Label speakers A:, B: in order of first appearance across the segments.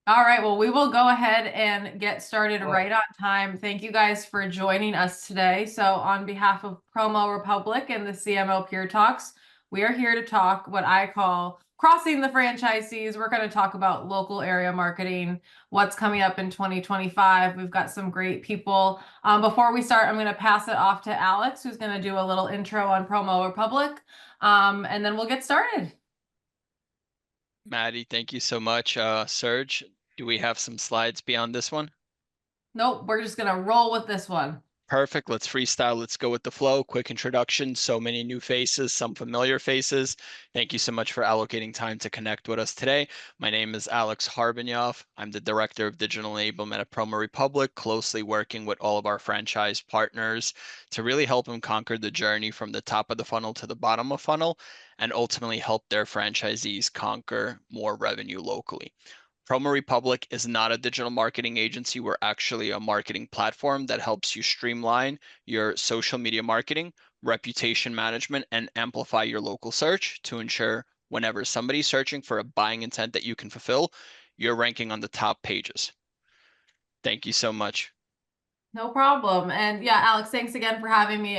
A: All right, well, we will go ahead and get started right on time. Thank you guys for joining us today. So, on behalf of Promo Republic and the CMO Peer Talks, we are here to talk what I call crossing the franchisees. We're going to talk about local area marketing, what's coming up in 2025. We've got some great people. Before we start, I'm going to pass it off to Alex, who's going to do a little intro on Promo Republic, and then we'll get started.
B: Maddie, thank you so much. Serge, do we have some slides beyond this one?
A: Nope, we're just going to roll with this one.
B: Perfect. Let's freestyle. Let's go with the flow. Quick introduction. So many new faces, some familiar faces. Thank you so much for allocating time to connect with us today. My name is Alex Harbinyoff. I'm the Director of Digital Enablement at Promo Republic, closely working with all of our franchise partners to really help them conquer the journey from the top of the funnel to the bottom of funnel and ultimately help their franchisees conquer more revenue locally. Promo Republic is not a digital marketing agency. We're actually a marketing platform that helps you streamline your social media marketing, reputation management, and amplify your local search to ensure whenever somebody's searching for a buying intent that you can fulfill, you're ranking on the top pages. Thank you so much.
A: No problem. And yeah, Alex, thanks again for having me.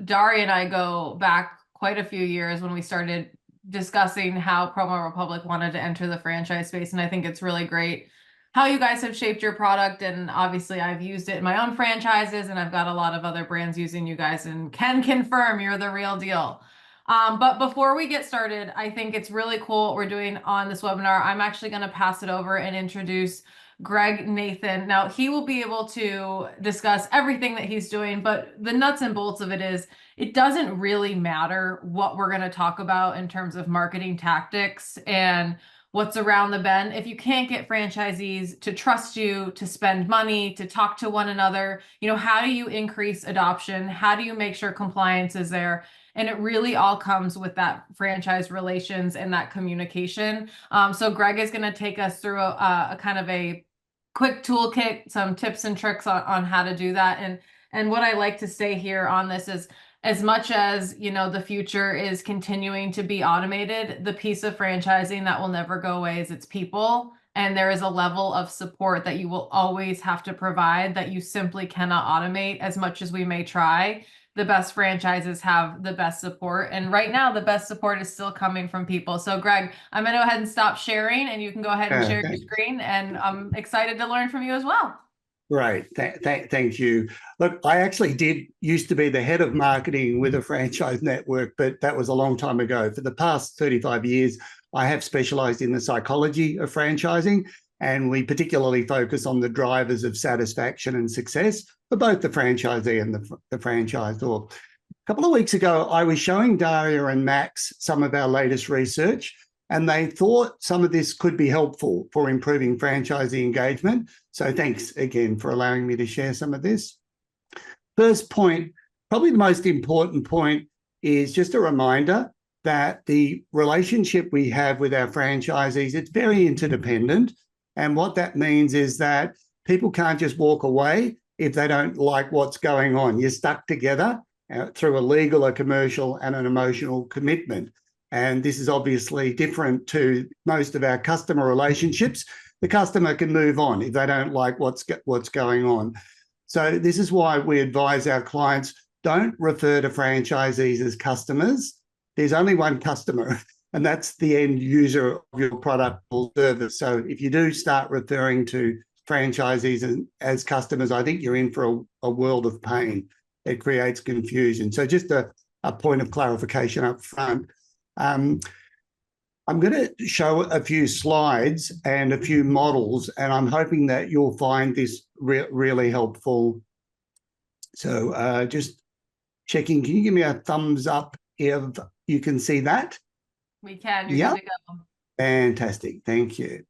A: Dari and I go back quite a few years when we started discussing how Promo Republic wanted to enter the franchise space. And I think it's really great how you guys have shaped your product. And obviously, I've used it in my own franchises, and I've got a lot of other brands using you guys and can confirm you're the real deal. But before we get started, I think it's really cool what we're doing on this webinar. I'm actually going to pass it over and introduce Greg Nathan. Now, he will be able to discuss everything that he's doing, but the nuts and bolts of it is it doesn't really matter what we're going to talk about in terms of marketing tactics and what's around the bend. If you can't get franchisees to trust you, to spend money, to talk to one another, how do you increase adoption? How do you make sure compliance is there? And it really all comes with that franchise relations and that communication. So Greg is going to take us through a kind of a quick toolkit, some tips and tricks on how to do that. And what I like to say here on this is, as much as the future is continuing to be automated, the piece of franchising that will never go away is its people. And there is a level of support that you will always have to provide that you simply cannot automate as much as we may try. The best franchises have the best support. And right now, the best support is still coming from people. So Greg, I'm going to go ahead and stop sharing, and you can go ahead and share your screen. And I'm excited to learn from you as well.
C: Great. Thank you. Look, I actually used to be the head of marketing with a franchise network, but that was a long time ago. For the past 35 years, I have specialized in the psychology of franchising, and we particularly focus on the drivers of satisfaction and success for both the franchisee and the franchisor. A couple of weeks ago, I was showing Daria and Max some of our latest research, and they thought some of this could be helpful for improving franchisee engagement. So thanks again for allowing me to share some of this. First point, probably the most important point, is just a reminder that the relationship we have with our franchisees, it's very interdependent. And what that means is that people can't just walk away if they don't like what's going on. You're stuck together through a legal, a commercial, and an emotional commitment. And this is obviously different to most of our customer relationships. The customer can move on if they don't like what's going on. So this is why we advise our clients, don't refer to franchisees as customers. There's only one customer, and that's the end user of your product or service. So if you do start referring to franchisees as customers, I think you're in for a world of pain. It creates confusion. So just a point of clarification up front. I'm going to show a few slides and a few models, and I'm hoping that you'll find this really helpful. So just checking, can you give me a thumbs up if you can see that?
A: We can. You're good to go.
C: Fantastic. Thank you.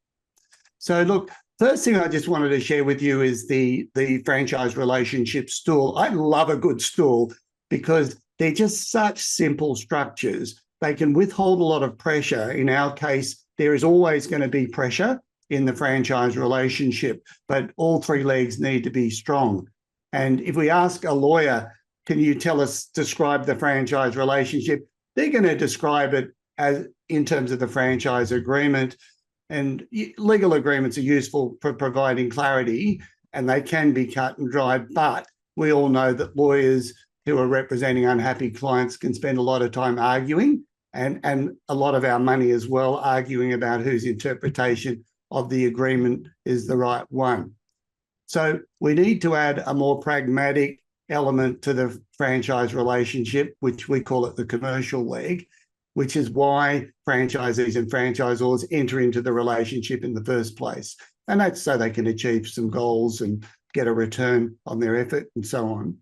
C: So look, first thing I just wanted to share with you is the franchise relationship stool. I love a good stool because they're just such simple structures. They can withhold a lot of pressure. In our case, there is always going to be pressure in the franchise relationship, but all three legs need to be strong. And if we ask a lawyer, can you describe the franchise relationship? They're going to describe it as in terms of the franchise agreement. And legal agreements are useful for providing clarity, and they can be cut and dried, but we all know that lawyers who are representing unhappy clients can spend a lot of time arguing, and a lot of our money as well, arguing about whose interpretation of the agreement is the right one. So we need to add a more pragmatic element to the franchise relationship, which we call it the commercial leg, which is why franchisees and franchisors enter into the relationship in the first place. And that's so they can achieve some goals and get a return on their effort and so on.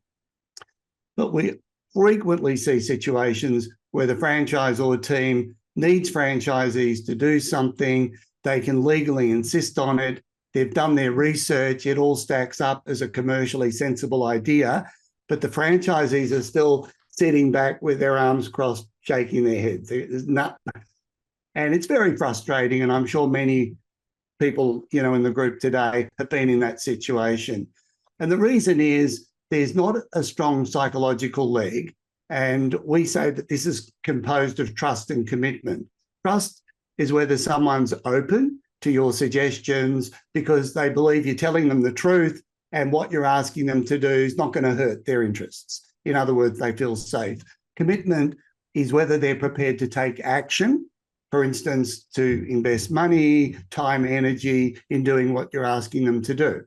C: But we frequently see situations where the franchisor team needs franchisees to do something. They can legally insist on it. They've done their research. It all stacks up as a commercially sensible idea, but the franchisees are still sitting back with their arms crossed, shaking their heads. There's not, and it's very frustrating. And I'm sure many people, in the group today have been in that situation. And the reason is there's not a strong psychological leg. And we say that this is composed of trust and commitment. Trust is whether someone's open to your suggestions because they believe you're telling them the truth and what you're asking them to do is not going to hurt their interests. In other words, they feel safe. Commitment is whether they're prepared to take action, for instance, to invest money, time, energy in doing what you're asking them to do.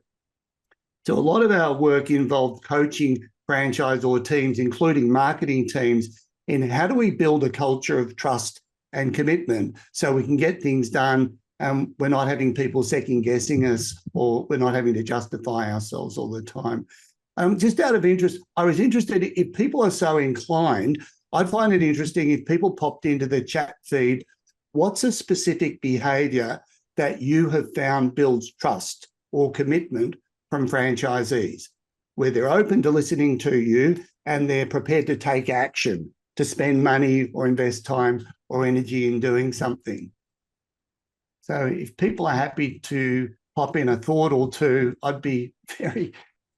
C: So a lot of our work involved coaching franchisor teams, including marketing teams, in how do we build a culture of trust and commitment so we can get things done and we're not having people second guessing us or we're not having to justify ourselves all the time. Just out of interest, I was interested if people are so inclined, I'd find it interesting if people popped into the chat feed, what's a specific behaviour that you have found builds trust or commitment from franchisees, where they're open to listening to you and they're prepared to take action, to spend money or invest time or energy in doing something. So if people are happy to pop in a thought or two, I'd be very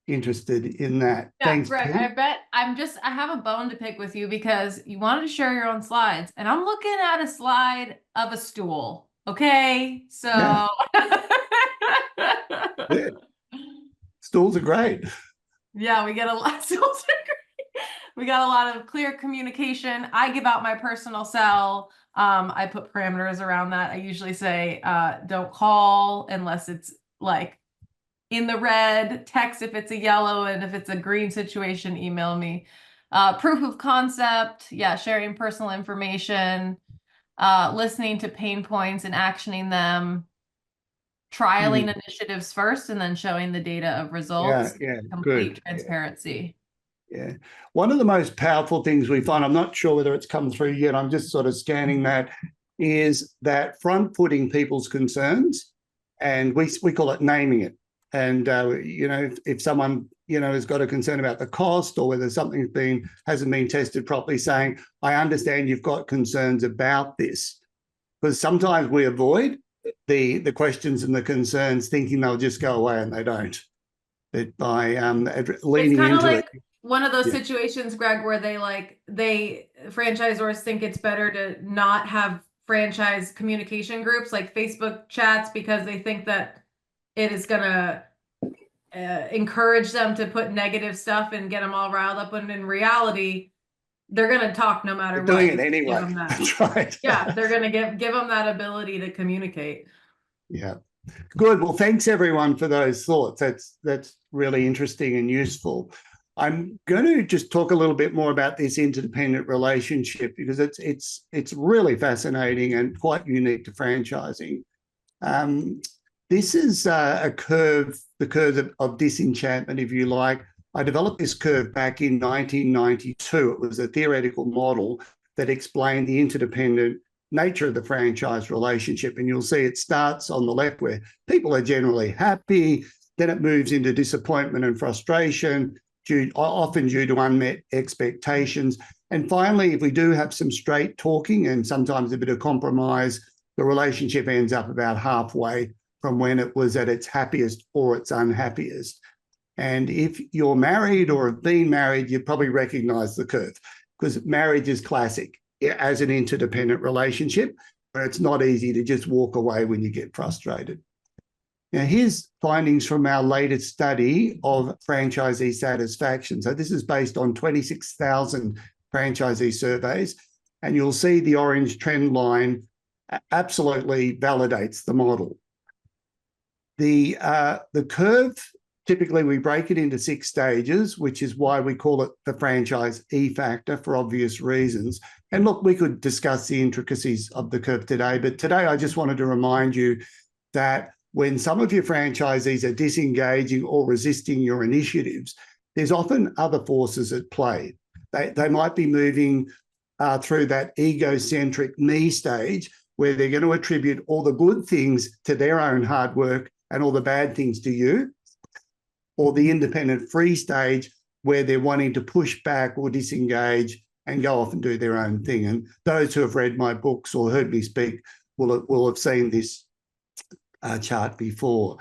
C: interested in that.
A: Yeah,
C: Thanks,
A: Greg,
C: Pete.
A: I have a bone to pick with you because you wanted to share your own slides and I'm looking at a slide of a stool. Okay. So
C: Yeah. Yeah. Stools are great.
A: Yeah, we get a lot. We got a lot of clear communication. I give out my personal cell. I put parameters around that. I usually say, don't call unless it's like in the red, text if it's a yellow, and if it's a green situation, email me. Proof of concept. Yeah. Sharing personal information, listening to pain points and actioning them. Trialing initiatives first and then showing the data of results.
C: Yeah,
A: Complete
C: good.
A: transparency.
C: Yeah. One of the most powerful things we find, I'm not sure whether it's come through yet, I'm just sort of scanning that, is that front-footing people's concerns, and we call it naming it. And, if someone, has got a concern about the cost or whether something's hasn't been tested properly, saying, I understand you've got concerns about this. Because sometimes we avoid the questions and the concerns thinking they'll just go away and they don't. But by leaning into
A: like
C: it.
A: One of those situations, Greg, where franchisors think it's better to not have franchise communication groups like Facebook chats because they think that it is going to encourage them to put negative stuff and get them all riled up. When in reality, they're going to talk no matter what.
C: Doing it anyway. That's right.
A: Yeah, they're going to give them that ability to communicate.
C: Yeah. Good. Well, thanks everyone for those thoughts. That's really interesting and useful. I'm going to just talk a little bit more about this interdependent relationship because it's really fascinating and quite unique to franchising. This is a curve, the curve of disenchantment, if you like. I developed this curve back in 1992. It was a theoretical model that explained the interdependent nature of the franchise relationship. And you'll see it starts on the left where people are generally happy. Then it moves into disappointment and frustration, often due to unmet expectations. And finally, if we do have some straight talking and sometimes a bit of compromise, the relationship ends up about halfway from when it was at its happiest or its unhappiest. And if you're married or have been married, you probably recognize the curve because marriage is classic as an interdependent relationship. where it's not easy to just walk away when you get frustrated. Now, here's findings from our latest study of franchisee satisfaction. So this is based on 26,000 franchisee surveys, and you'll see the orange trend line absolutely validates the model. The curve, typically we break it into 6 stages, which is why we call it the franchise E factor for obvious reasons. And look, we could discuss the intricacies of the curve today, but today I just wanted to remind you that when some of your franchisees are disengaging or resisting your initiatives, there's often other forces at play. They might be moving through that egocentric me stage, where they're going to attribute all the good things to their own hard work and all the bad things to you, or the independent free stage, where they're wanting to push back or disengage and go off and do their own thing. And those who have read my books or heard me speak will have seen this chart before.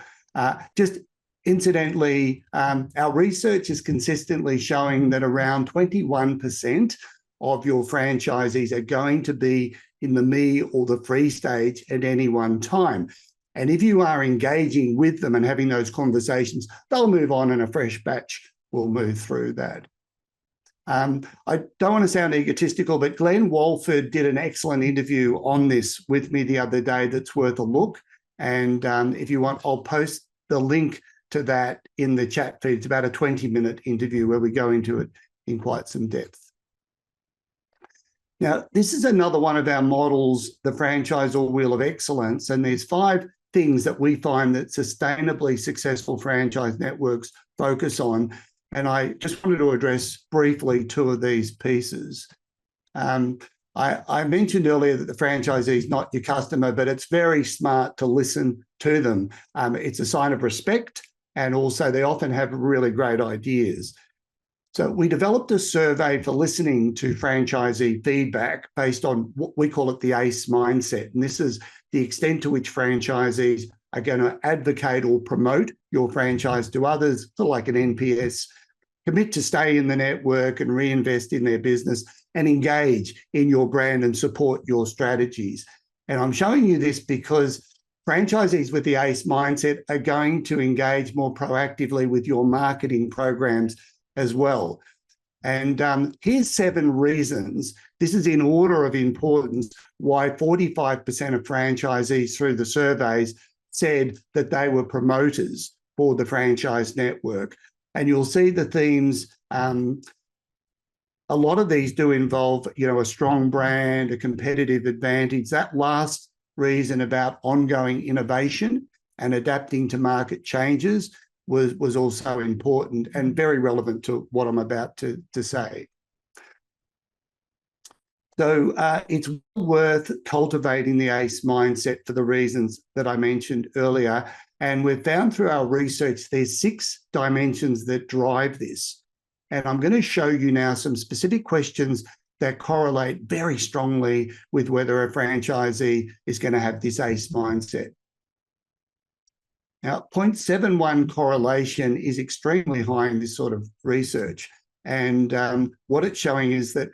C: Just incidentally, our research is consistently showing that around 21% of your franchisees are going to be in the me or the free stage at any one time. And if you are engaging with them and having those conversations, they'll move on and a fresh batch will move through that. I don't want to sound egotistical, but Glenn Walford did an excellent interview on this with me the other day that's worth a look. And if you want, I'll post the link to that in the chat feed. It's about a 20-minute interview where we go into it in quite some depth. Now, this is another one of our models, the franchisor wheel of excellence, and there's 5 things that we find that sustainably successful franchise networks focus on. And I just wanted to address briefly 2 of these pieces. I mentioned earlier that the franchisee is not your customer, but it's very smart to listen to them. It's a sign of respect, and also they often have really great ideas. So we developed a survey for listening to franchisee feedback based on what we call it the ACE mindset. And this is the extent to which franchisees are going to advocate or promote your franchise to others, sort of like an NPS, commit to stay in the network and reinvest in their business, and engage in your brand and support your strategies. And I'm showing you this because franchisees with the ACE mindset are going to engage more proactively with your marketing programs as well. And here's 7 reasons. This is in order of importance why 45% of franchisees through the surveys said that they were promoters for the franchise network. And you'll see the themes. A lot of these do involve, a strong brand, a competitive advantage. That last reason about ongoing innovation and adapting to market changes was also important and very relevant to what I'm about to say. So it's worth cultivating the ACE mindset for the reasons that I mentioned earlier. And we've found through our research, there's 6 dimensions that drive this. And I'm going to show you now some specific questions that correlate very strongly with whether a franchisee is going to have this ACE mindset. Now, 0.71 correlation is extremely high in this sort of research. And what it's showing is that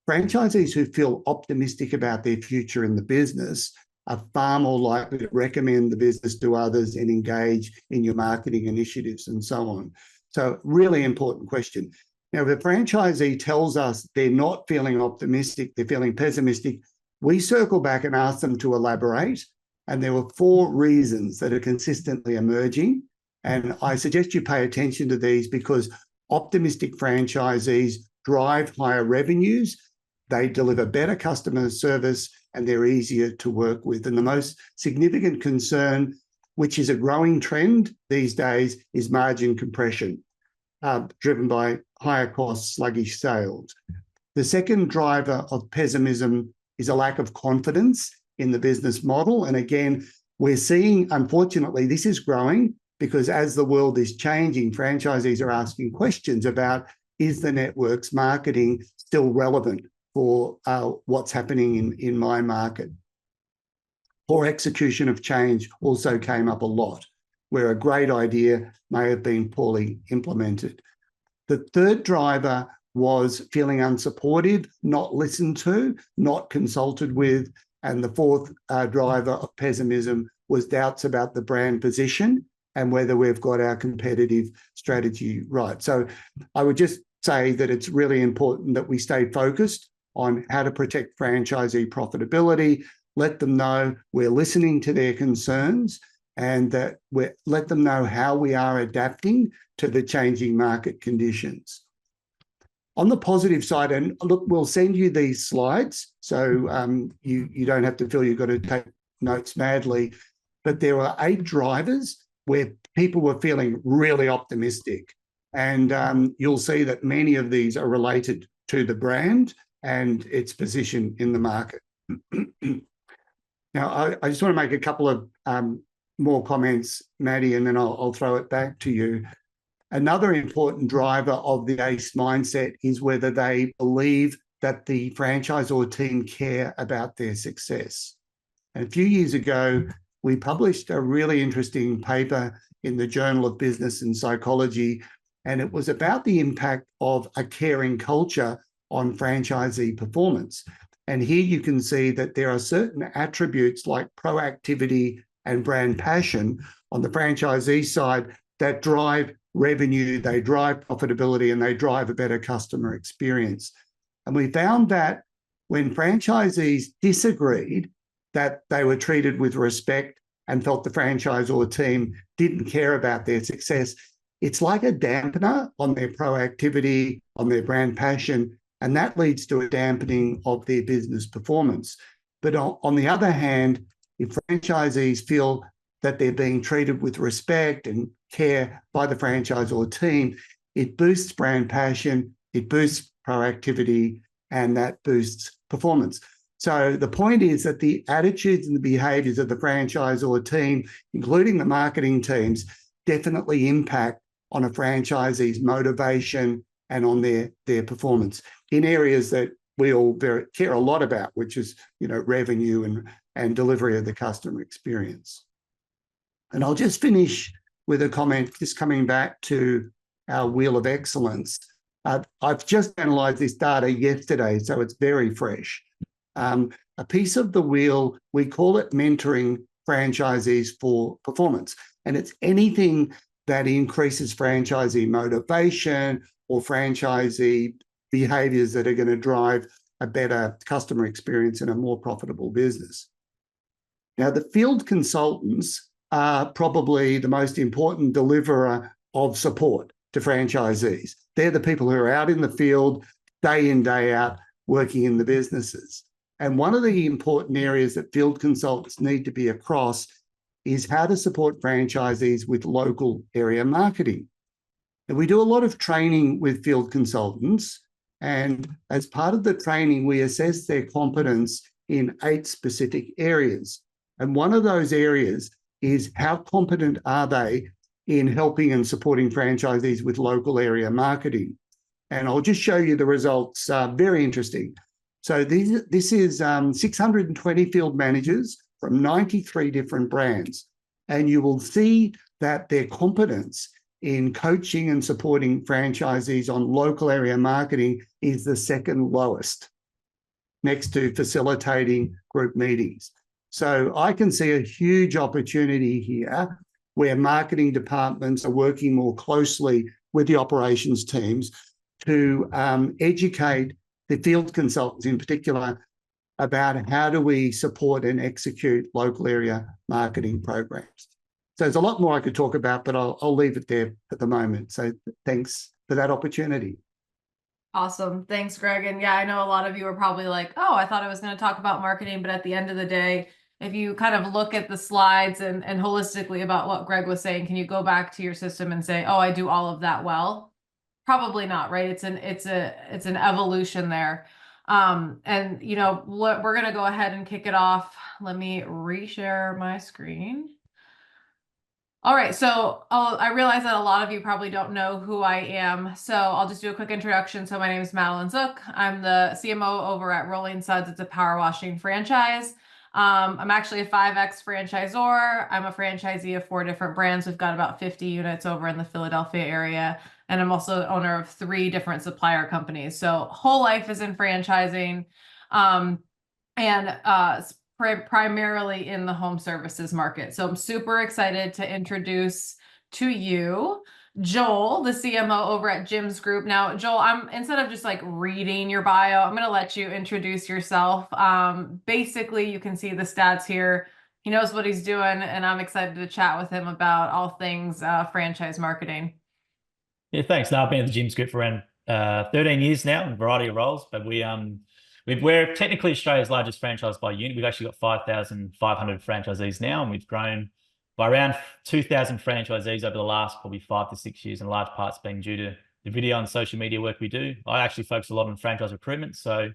C: franchisees who feel optimistic about their future in the business are far more likely to recommend the business to others and engage in your marketing initiatives and so on. So really important question. Now, if a franchisee tells us they're not feeling optimistic, they're feeling pessimistic, we circle back and ask them to elaborate. And there were 4 reasons that are consistently emerging. And I suggest you pay attention to these because optimistic franchisees drive higher revenues, they deliver better customer service, and they're easier to work with. And the most significant concern, which is a growing trend these days, is margin compression, driven by higher costs, sluggish sales. The second driver of pessimism is a lack of confidence in the business model. And again, we're seeing, unfortunately, this is growing because as the world is changing, franchisees are asking questions about, is the network's marketing still relevant for what's happening in my market? Poor execution of change also came up a lot, where a great idea may have been poorly implemented. The third driver was feeling unsupported, not listened to, not consulted with, And the fourth driver of pessimism was doubts about the brand position and whether we've got our competitive strategy right. So I would just say that it's really important that we stay focused on how to protect franchisee profitability, let them know we're listening to their concerns, and that we let them know how we are adapting to the changing market conditions. On the positive side, and look, we'll send you these slides, so you don't have to feel you've got to take notes madly, but there are 8 drivers where people were feeling really optimistic. And you'll see that many of these are related to the brand and its position in the market. Now, I just want to make a couple of more comments, Maddie, and then I'll throw it back to you. Another important driver of the ACE mindset is whether they believe that the franchisor team care about their success. And a few years ago, we published a really interesting paper in the Journal of Business and Psychology, and it was about the impact of a caring culture on franchisee performance. And here you can see that there are certain attributes like proactivity and brand passion on the franchisee side that drive revenue, they drive profitability, and they drive a better customer experience. And we found that when franchisees disagreed that they were treated with respect and felt the franchisor team didn't care about their success, it's like a dampener on their proactivity, on their brand passion, and that leads to a dampening of their business performance. But on the other hand, if franchisees feel that they're being treated with respect and care by the franchisor team, it boosts brand passion, it boosts proactivity, and that boosts performance. So the point is that the attitudes and the behaviors of the franchisor team, including the marketing teams, definitely impact on a franchisee's motivation and on their performance in areas that we all care a lot about, which is, revenue and delivery of the customer experience. And I'll just finish with a comment, just coming back to our Wheel of Excellence. I've just analysed this data yesterday, so it's very fresh. A piece of the wheel, we call it mentoring franchisees for performance. And it's anything that increases franchisee motivation or franchisee behaviours that are going to drive a better customer experience and a more profitable business. Now, the field consultants are probably the most important deliverer of support to franchisees. They're the people who are out in the field day in, day out, working in the businesses. And one of the important areas that field consultants need to be across is how to support franchisees with local area marketing. And we do a lot of training with field consultants. And as part of the training, we assess their competence in 8 specific areas. And one of those areas is how competent are they in helping and supporting franchisees with local area marketing. And I'll just show you the results, very interesting. So this is 620 field managers from 93 different brands. And you will see that their competence in coaching and supporting franchisees on local area marketing is the second lowest, next to facilitating group meetings. So I can see a huge opportunity here where marketing departments are working more closely with the operations teams to educate the field consultants in particular about how do we support and execute local area marketing programs. So there's a lot more I could talk about, but I'll leave it there at the moment. So thanks for that opportunity.
A: Awesome. Thanks, Greg. And yeah, I know a lot of you are probably like, oh, I thought I was going to talk about marketing, but at the end of the day, if you kind of look at the slides and holistically about what Greg was saying, can you go back to your system and say, oh, I do all of that well? Probably not, right? It's an evolution there. And we're going to go ahead and kick it off. Let me reshare my screen. All right, so I realize that a lot of you probably don't know who I am, so I'll just do a quick introduction. So my name is Madeline Zook. I'm the CMO over at Rolling Suds. It's a power washing franchise. I'm actually a 5X franchisor. I'm a franchisee of 4 different brands. We've got about 50 units over in the Philadelphia area. And I'm also owner of 3 different supplier companies. So whole life is in franchising. primarily in the home services market. So I'm super excited to introduce to you Joel, the CMO over at Jim's Group. Now, Joel, I'm instead of just like reading your bio, I'm going to let you introduce yourself. Basically, you can see the stats here. He knows what he's doing, and I'm excited to chat with him about all things franchise marketing.
D: Yeah, thanks. Now, I've been at the Jim's Group for around 13 years now in a variety of roles, but we're technically Australia's largest franchise by unit. We've actually got 5,500 franchisees now, and we've grown by around 2,000 franchisees over the last probably 5 to 6 years, and large parts being due to the video and social media work we do. I actually focus a lot on franchise recruitment, so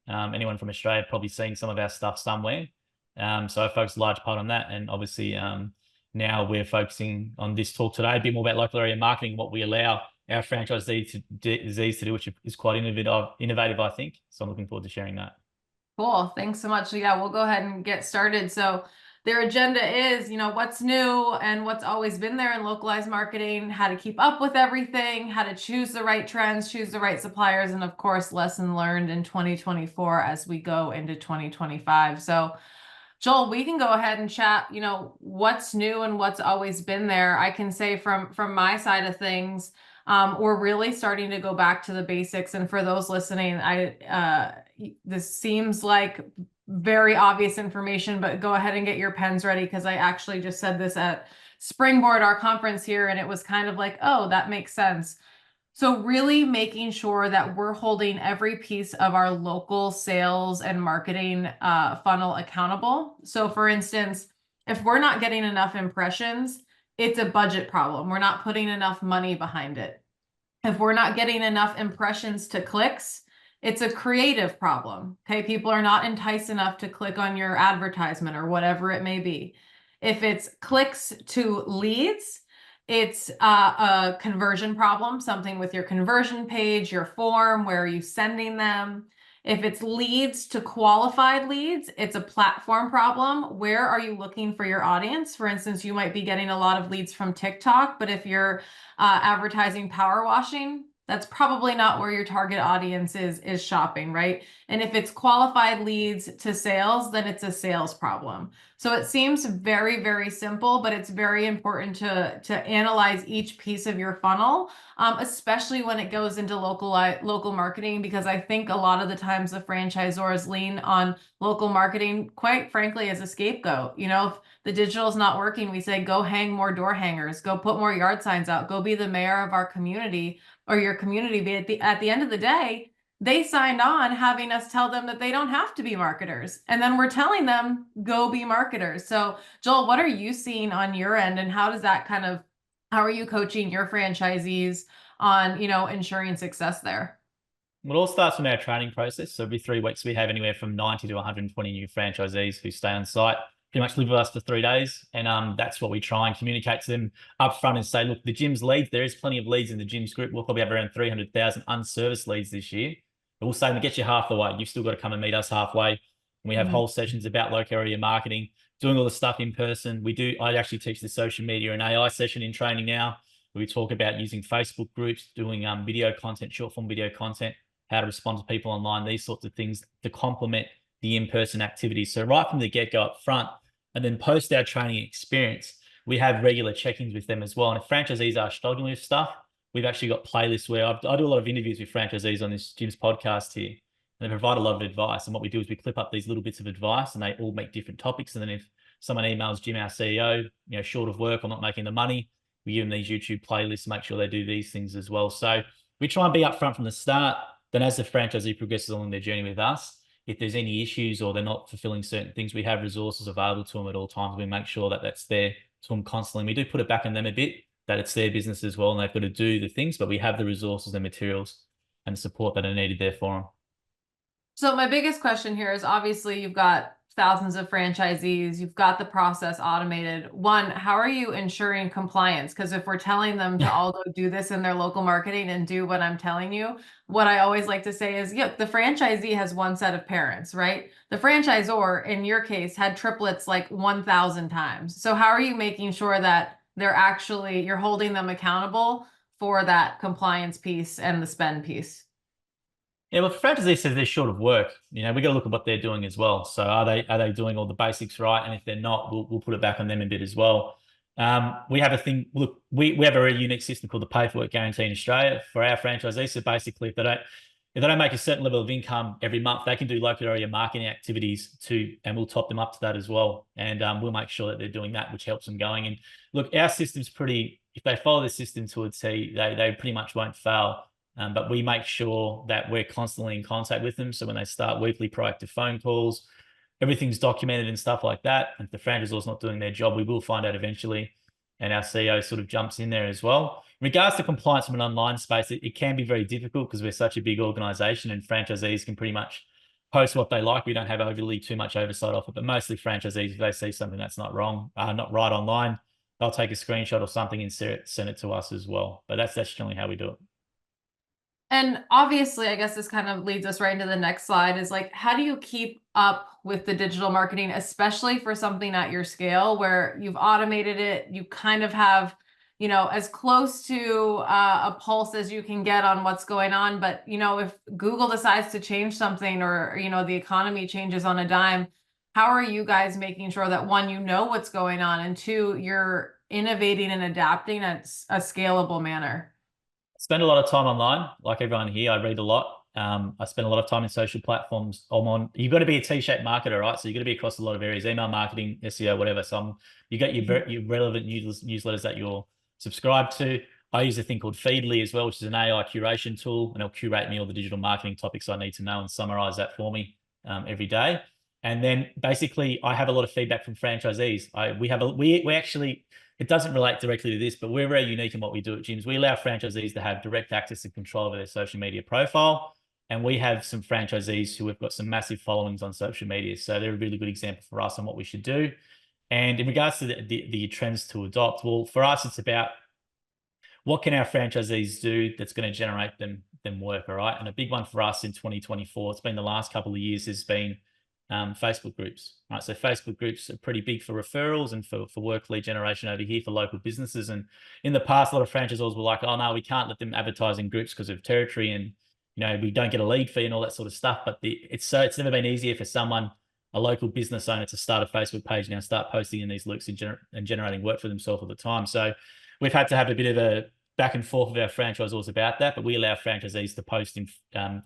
D: anyone from Australia probably seen some of our stuff somewhere. So I focus a large part on that, and obviously now we're focusing on this talk today a bit more about local area marketing, what we allow our franchisees to do, which is quite innovative, I think. So I'm looking forward to sharing that.
A: Cool. Thanks so much. So yeah, we'll go ahead and get started. So their agenda is, what's new and what's always been there in localized marketing, how to keep up with everything, how to choose the right trends, choose the right suppliers, and of course, lesson learned in 2024 as we go into 2025. So Joel, we can go ahead and chat, what's new and what's always been there. I can say from my side of things, we're really starting to go back to the basics. And for those listening, this seems like very obvious information, but go ahead and get your pens ready, because I actually just said this at Springboard, our conference here, and it was kind of like, oh, that makes sense. So really making sure that we're holding every piece of our local sales and marketing funnel accountable. So for instance, if we're not getting enough impressions, it's a budget problem. We're not putting enough money behind it. If we're not getting enough impressions to clicks, it's a creative problem. Okay, people are not enticed enough to click on your advertisement or whatever it may be. If it's clicks to leads, it's a conversion problem, something with your conversion page, your form, where are you sending them? If it's leads to qualified leads, it's a platform problem. Where are you looking for your audience? For instance, you might be getting a lot of leads from TikTok, but if you're advertising power washing, that's probably not where your target audience is shopping, right? And if it's qualified leads to sales, then it's a sales problem. So it seems very, very simple, but it's very important to analyze each piece of your funnel, especially when it goes into local marketing, because I think a lot of the times the franchisors lean on local marketing, quite frankly, as a scapegoat. If the digital is not working, we say, go hang more door hangers, go put more yard signs out, go be the mayor of our community or your community. But at the end of the day, they signed on having us tell them that they don't have to be marketers. And then we're telling them, go be marketers. So Joel, what are you seeing on your end, and how are you coaching your franchisees on, ensuring success there?
D: It all starts from our training process. So every 3 weeks, we have anywhere from 90 to 120 new franchisees who stay on site, pretty much live with us for 3 days. And that's what we try and communicate to them up front and say, look, the gym's leads, there is plenty of leads in the gym's group. We'll probably have around 300,000 unserviced leads this year. But we'll say, to get you half the way, you've still got to come and meet us halfway. And we have whole sessions about local area marketing, doing all the stuff in person. I actually teach the social media and AI session in training now, where we talk about using Facebook groups, doing video content, short form video content, how to respond to people online, these sorts of things to complement the in-person activities. So right from the get-go up front, and then post our training experience, we have regular check-ins with them as well. And if franchisees are struggling with stuff, we've actually got playlists where I do a lot of interviews with franchisees on this Jim's podcast here, and they provide a lot of advice. And what we do is we clip up these little bits of advice, and they all make different topics. And then if someone emails Jim, our CEO, short of work or not making the money, we give them these YouTube playlists to make sure they do these things as well. So we try and be upfront from the start. Then as the franchisee progresses along their journey with us, if there's any issues or they're not fulfilling certain things, we have resources available to them at all times. We make sure that that's there to them constantly. We do put it back on them a bit, that it's their business as well, and they've got to do the things, but we have the resources and materials and support that are needed there for them.
A: So my biggest question here is, obviously you've got thousands of franchisees, you've got the process automated. One, how are you ensuring compliance? Because if we're telling them to all go do this in their local marketing and do what I'm telling you, what I always like to say is, the franchisee has one set of parents, right? The franchisor, in your case, had triplets like 1,000 times. So how are you making sure that you're holding them accountable for that compliance piece and the spend piece?
D: Yeah, well, franchisee says they're short of work. We got to look at what they're doing as well. So are they doing all the basics right? And if they're not, we'll put it back on them a bit as well. We have a thing. Look, we have a very unique system called the Pay for Work Guarantee in Australia for our franchisees. So basically, if they don't make a certain level of income every month, they can do local area marketing activities and we'll top them up to that as well. And we'll make sure that they're doing that, which helps them going. And look, our system's pretty. If they follow the system to a T, they pretty much won't fail. But we make sure that we're constantly in contact with them. So when they start weekly proactive phone calls, everything's documented and stuff like that. And if the franchisor's not doing their job, we will find out eventually. And our CEO sort of jumps in there as well. In regards to compliance from an online space, it can be very difficult because we're such a big organization and franchisees can pretty much post what they like. We don't have overly too much oversight of it, but mostly franchisees, if they see something that's not right online, they'll take a screenshot or something and send it to us as well. But that's generally how we do it.
A: And obviously, I guess this kind of leads us right into the next slide is like, how do you keep up with the digital marketing, especially for something at your scale where you've automated it, you kind of have, as close to a pulse as you can get on what's going on. But, if Google decides to change something or, the economy changes on a dime, how are you guys making sure that one, what's going on, and two, you're innovating and adapting at a scalable manner?
D: Spend a lot of time online, like everyone here. I read a lot. I spend a lot of time in social platforms. You've got to be a T-shaped marketer, right? So you've got to be across a lot of areas: email marketing, SEO, whatever. So you got your relevant newsletters that you're subscribed to. I use a thing called Feedly as well, which is an AI curation tool, and it'll curate me all the digital marketing topics I need to know and summarize that for me every day. And then basically, I have a lot of feedback from franchisees. We actually. It doesn't relate directly to this, but we're very unique in what we do at gyms. We allow franchisees to have direct access and control over their social media profile. And we have some franchisees who have got some massive followings on social media. So they're a really good example for us on what we should do. And in regards to the trends to adopt, well, for us, it's about what can our franchisees do that's going to generate them work, all right? And a big one for us in 2024, it's been the last couple of years, has been Facebook groups, right? So Facebook groups are pretty big for referrals and for work lead generation over here for local businesses. And in the past, a lot of franchisors were like, oh no, we can't let them advertise in groups because of territory and we don't get a lead fee and all that sort of stuff. But it's never been easier for a local business owner, to start a Facebook page now, start posting in these looks and generating work for themselves all the time. So we've had to have a bit of a back and forth with our franchisors about that, but we allow franchisees to post in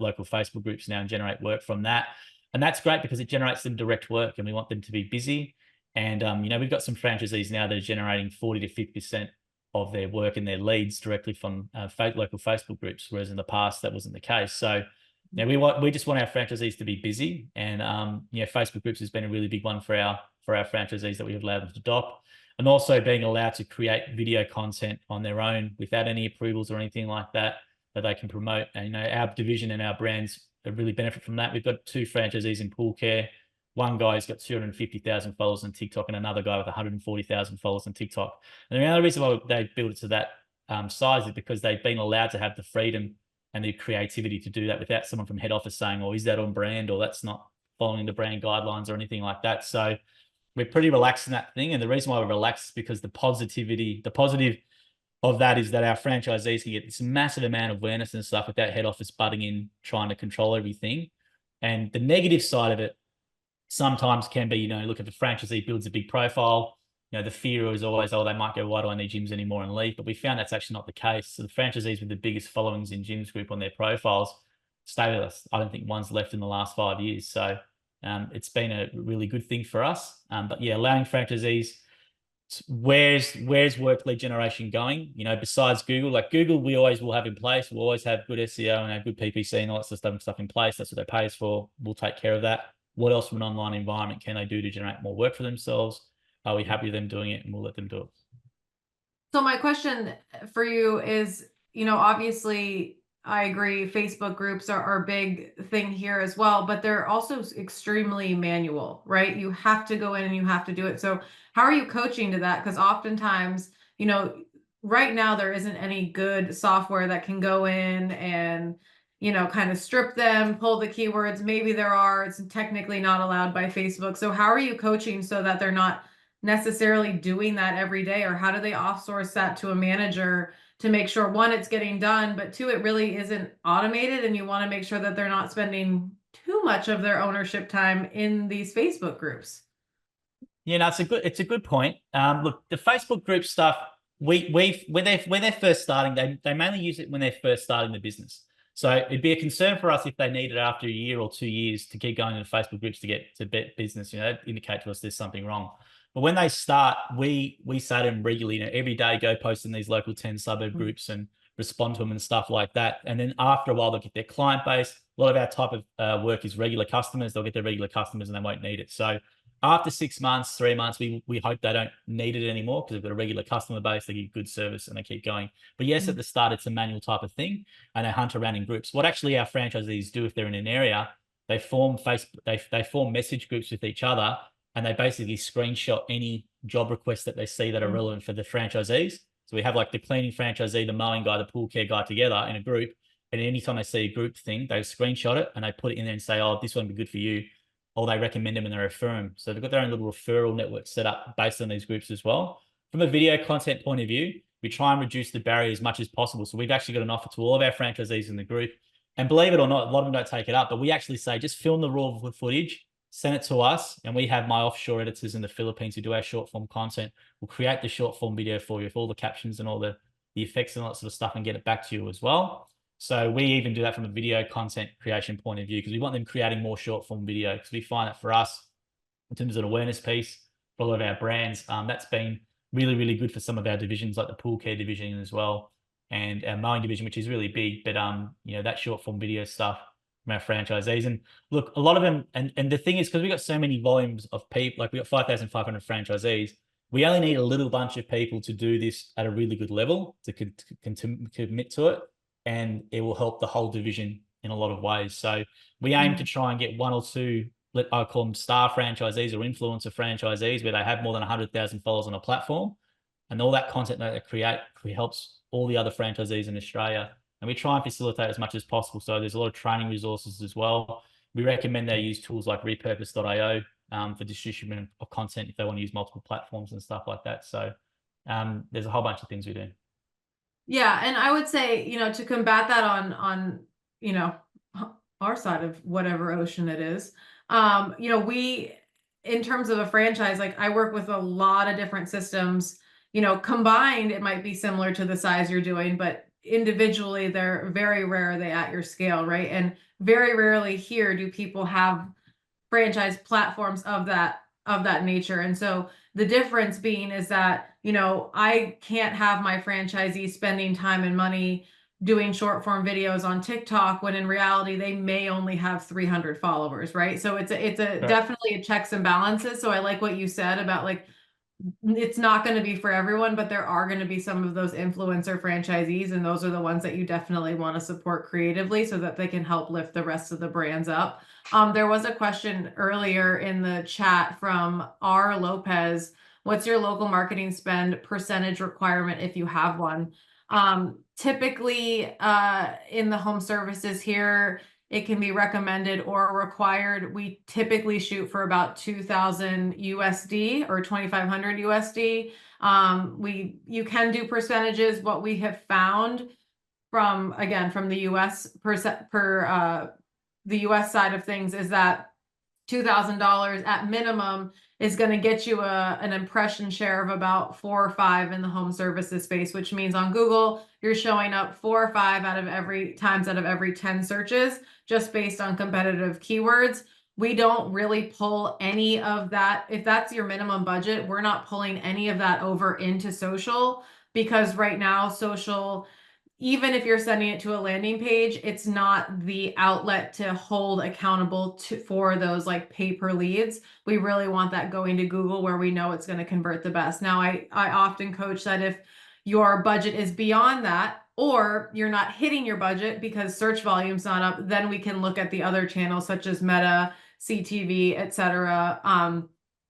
D: local Facebook groups now and generate work from that. And that's great because it generates them direct work and we want them to be busy. And, we've got some franchisees now that are generating 40 to 50% of their work and their leads directly from local Facebook groups, whereas in the past that wasn't the case. So we just want our franchisees to be busy. And, Facebook groups has been a really big one for our franchisees that we've allowed them to adopt. And also being allowed to create video content on their own without any approvals or anything like that they can promote. And, our division and our brands really benefit from that. We've got 2 franchisees in pool care. One guy's got 250,000 followers on TikTok and another guy with 140,000 followers on TikTok. And the other reason why they built it to that size is because they've been allowed to have the freedom and the creativity to do that without someone from head office saying, oh, is that on brand, or that's not following the brand guidelines or anything like that. So we're pretty relaxed in that thing. And the reason why we're relaxed is because the positive of that is that our franchisees can get this massive amount of awareness and stuff without head office butting in, trying to control everything. And the negative side of it sometimes can be, look, if a franchisee builds a big profile, the fear is always, oh, they might go, why do I need gyms anymore, and leave. But we found that's actually not the case. So the franchisees with the biggest followings in Gyms Group on their profiles stay with us. I don't think one's left in the last 5 years. So it's been a really good thing for us. But yeah, allowing franchisees, where's work lead generation going? Besides Google, like Google, we always will have in place. We'll always have good SEO and our good PPC and all that sort of stuff in place. That's what they pay us for. We'll take care of that. What else from an online environment can they do to generate more work for themselves? Are we happy with them doing it? And we'll let them do it.
A: So my question for you is, obviously I agree, Facebook groups are a big thing here as well, but they're also extremely manual, right? You have to go in and you have to do it. So how are you coaching to that? Because oftentimes, right now there isn't any good software that can go in and, kind of strip them, pull the keywords. Maybe there are, it's technically not allowed by Facebook. So how are you coaching so that they're not necessarily doing that every day, or how do they outsource that to a manager to make sure, one, it's getting done, but two, it really isn't automated, and you want to make sure that they're not spending too much of their ownership time in these Facebook groups.
D: Yeah, no, it's a good point. Look, the Facebook group stuff, when they're first starting, they mainly use it when they're first starting the business. So it'd be a concern for us if they need it after a year or 2 years to keep going into Facebook groups to get to business. You know, that indicate to us there's something wrong. But when they start, we say to them regularly, you know, every day go post in these local 10 suburb groups and respond to them and stuff like that. And then after a while, they'll get their client base. A lot of our type of work is regular customers. They'll get their regular customers and they won't need it. So after 6 months, 3 months, we hope they don't need it anymore because they've got a regular customer base, they give good service and they keep going. But yes, at the start, it's a manual type of thing and they hunt around in groups. What actually our franchisees do if they're in an area, they form they form message groups with each other and they basically screenshot any job requests that they see that are relevant for the franchisees. So we have like the cleaning franchisee, the mowing guy, the pool care guy together in a group. And anytime they see a group thing, they screenshot it and they put it in there and say, oh, this one would be good for you. Or they recommend them and they refer them. So they've got their own little referral network set up based on these groups as well. From a video content point of view, we try and reduce the barrier as much as possible. So we've actually got an offer to all of our franchisees in the group. And believe it or not, a lot of them don't take it up, but we actually say, just film the raw footage, send it to us. And we have my offshore editors in the Philippines who do our short form content. We'll create the short form video for you with all the captions and all the effects and all that sort of stuff and get it back to you as well. So we even do that from a video content creation point of view because we want them creating more short form video because we find that for us, in terms of an awareness piece, for a lot of our brands, that's been really, really good for some of our divisions like the pool care division as well and our mowing division, which is really big. But, you know, that short form video stuff from our franchisees. And look, a lot of them, and the thing is, because we got so many volumes of people, like we got 5,500 franchisees, we only need a little bunch of people to do this at a really good level to commit to it. And it will help the whole division in a lot of ways. So we aim to try and get 1 or 2, I call them star franchisees or influencer franchisees, where they have more than 100,000 followers on a platform. And all that content that they create helps all the other franchisees in Australia. And we try and facilitate as much as possible. So there's a lot of training resources as well. We recommend they use tools like repurpose.io for distribution of content if they want to use multiple platforms and stuff like that. So there's a whole bunch of things we do.
A: Yeah, and I would say, you know, to combat that on, you know, our side of whatever ocean it is, you know, we, in terms of a franchise, like I work with a lot of different systems, you know, combined, it might be similar to the size you're doing, but individually, they're very rare are they at your scale, right? And very rarely here do people have franchise platforms of that nature. And so the difference being is that, you know, I can't have my franchisee spending time and money doing short form videos on TikTok when in reality they may only have 300 followers, right? So it's a definitely a checks and balances. So I like what you said about like it's not going to be for everyone, but there are going to be some of those influencer franchisees, and those are the ones that you definitely want to support creatively so that they can help lift the rest of the brands up. There was a question earlier in the chat from R. Lopez. What's your local marketing spend percentage requirement if you have one? Typically, in the home services here, it can be recommended or required. We typically shoot for about 2,000 USD or 2,500 USD. You can do percentages. What we have found from the US the US side of things is that $2,000 at minimum is going to get you an impression share of about 4 or 5 in the home services space, which means on Google, you're showing up 4 or 5 out of every 10 searches, just based on competitive keywords. We don't really pull any of that. If that's your minimum budget, we're not pulling any of that over into social, because right now social, even if you're sending it to a landing page, it's not the outlet to hold accountable for those like pay-per leads. We really want that going to Google where we know it's going to convert the best. Now, I often coach that if your budget is beyond that, or you're not hitting your budget because search volume's not up, then we can look at the other channels such as Meta, CTV, etc.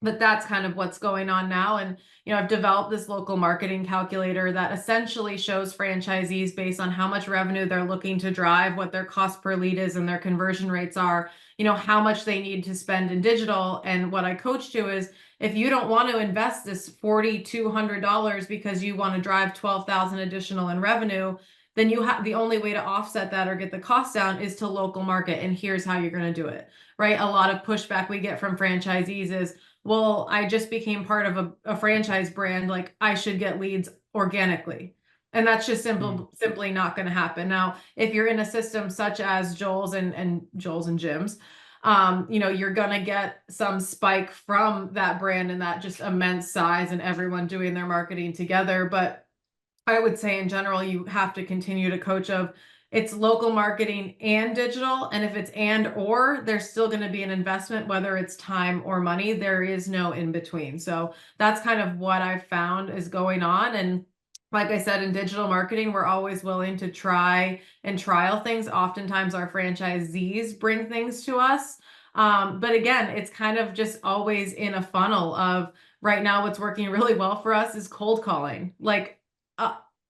A: But that's kind of what's going on now. And, I've developed this local marketing calculator that essentially shows franchisees based on how much revenue they're looking to drive, what their cost per lead is and their conversion rates are, how much they need to spend in digital. And what I coach to is, if you don't want to invest this $4,200 because you want to drive 12,000 additional in revenue, then you have the only way to offset that or get the cost down is to local market. And here's how you're going to do it, right? A lot of pushback we get from franchisees is, well, I just became part of a franchise brand, like I should get leads organically. And that's just simply not going to happen. Now, if you're in a system such as Joel's and Jim's, you're going to get some spike from that brand and that just immense size and everyone doing their marketing together. But I would say in general, you have to continue to coach of it's local marketing and digital. And if it's or, there's still going to be an investment, whether it's time or money. There is no in between. So that's kind of what I've found is going on. And like I said, in digital marketing, we're always willing to try and trial things. Oftentimes our franchisees bring things to us. But again, it's kind of just always in a funnel of right now, what's working really well for us is cold calling. Like,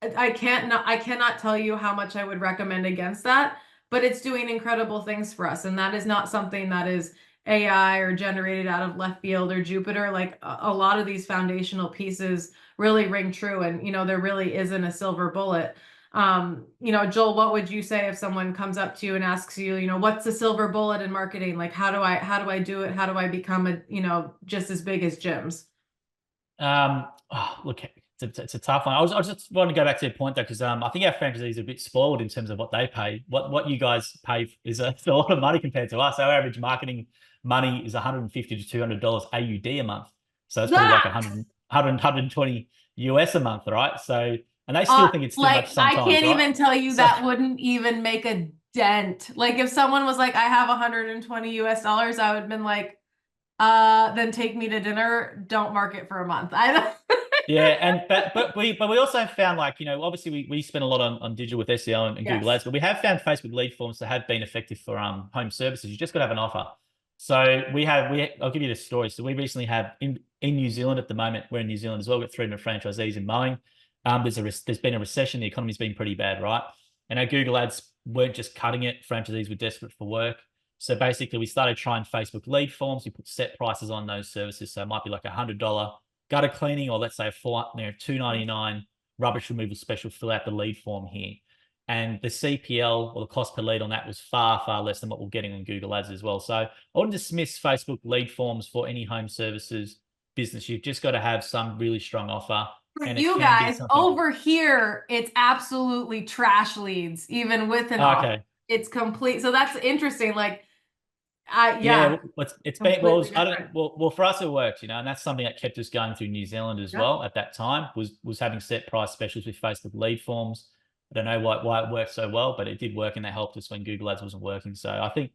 A: I cannot tell you how much I would recommend against that, but it's doing incredible things for us. And that is not something that is AI or generated out of left field or Jupiter. Like a lot of these foundational pieces really ring true. And, there really isn't a silver bullet. Joel, what would you say if someone comes up to you and asks you, what's the silver bullet in marketing? Like, how do I do it? How do I become just as big as Jim's?
D: Look, it's a tough one. I just want to go back to your point though, because I think our franchisees are a bit spoiled in terms of what they pay. What you guys pay is a lot of money compared to us. Our average marketing money is $150 to $200 AUD a month. So it's probably like 120 US a month, right? So, and they still think it's too much sometimes.
A: I can't
D: right?
A: even tell you that wouldn't even make a dent. Like if someone was like, I have 120 US dollars, I would have been like, then take me to dinner. Don't market for a month. I don't.
D: Yeah, but we also found, like, obviously we spend a lot on digital with SEO and Google Ads, but we have found Facebook lead forms that have been effective for home services. You just got to have an offer. So I'll give you the story. So we recently have in New Zealand at the moment, we're in New Zealand as well, we've got 300 franchisees in mowing. There's been a recession, the economy's been pretty bad, right? And our Google Ads weren't just cutting it, franchisees were desperate for work. So basically we started trying Facebook lead forms. We put set prices on those services. So it might be like $100 gutter cleaning, or let's say $2.99 rubbish removal special, fill out the lead form here. And the CPL, or the cost per lead on that, was far, far less than what we're getting on Google Ads as well. So I wouldn't dismiss Facebook lead forms for any home services business. You've just got to have some really strong offer.
A: For you guys, over here, it's absolutely trash leads, even with an offer. It's complete. So that's interesting. Like,
D: it's been well for us it works, and that's something that kept us going through New Zealand as well at that time, was having set price specials with Facebook lead forms. I don't know why it worked so well, but it did work, and they helped us when Google Ads wasn't working. So I think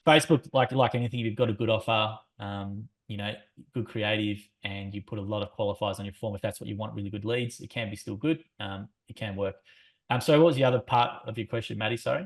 D: Facebook, like anything, if you've got a good offer, good creative, and you put a lot of qualifiers on your form, if that's what you want, really good leads, it can be still good. It can work. So what was the other part of your question, Maddie? Sorry.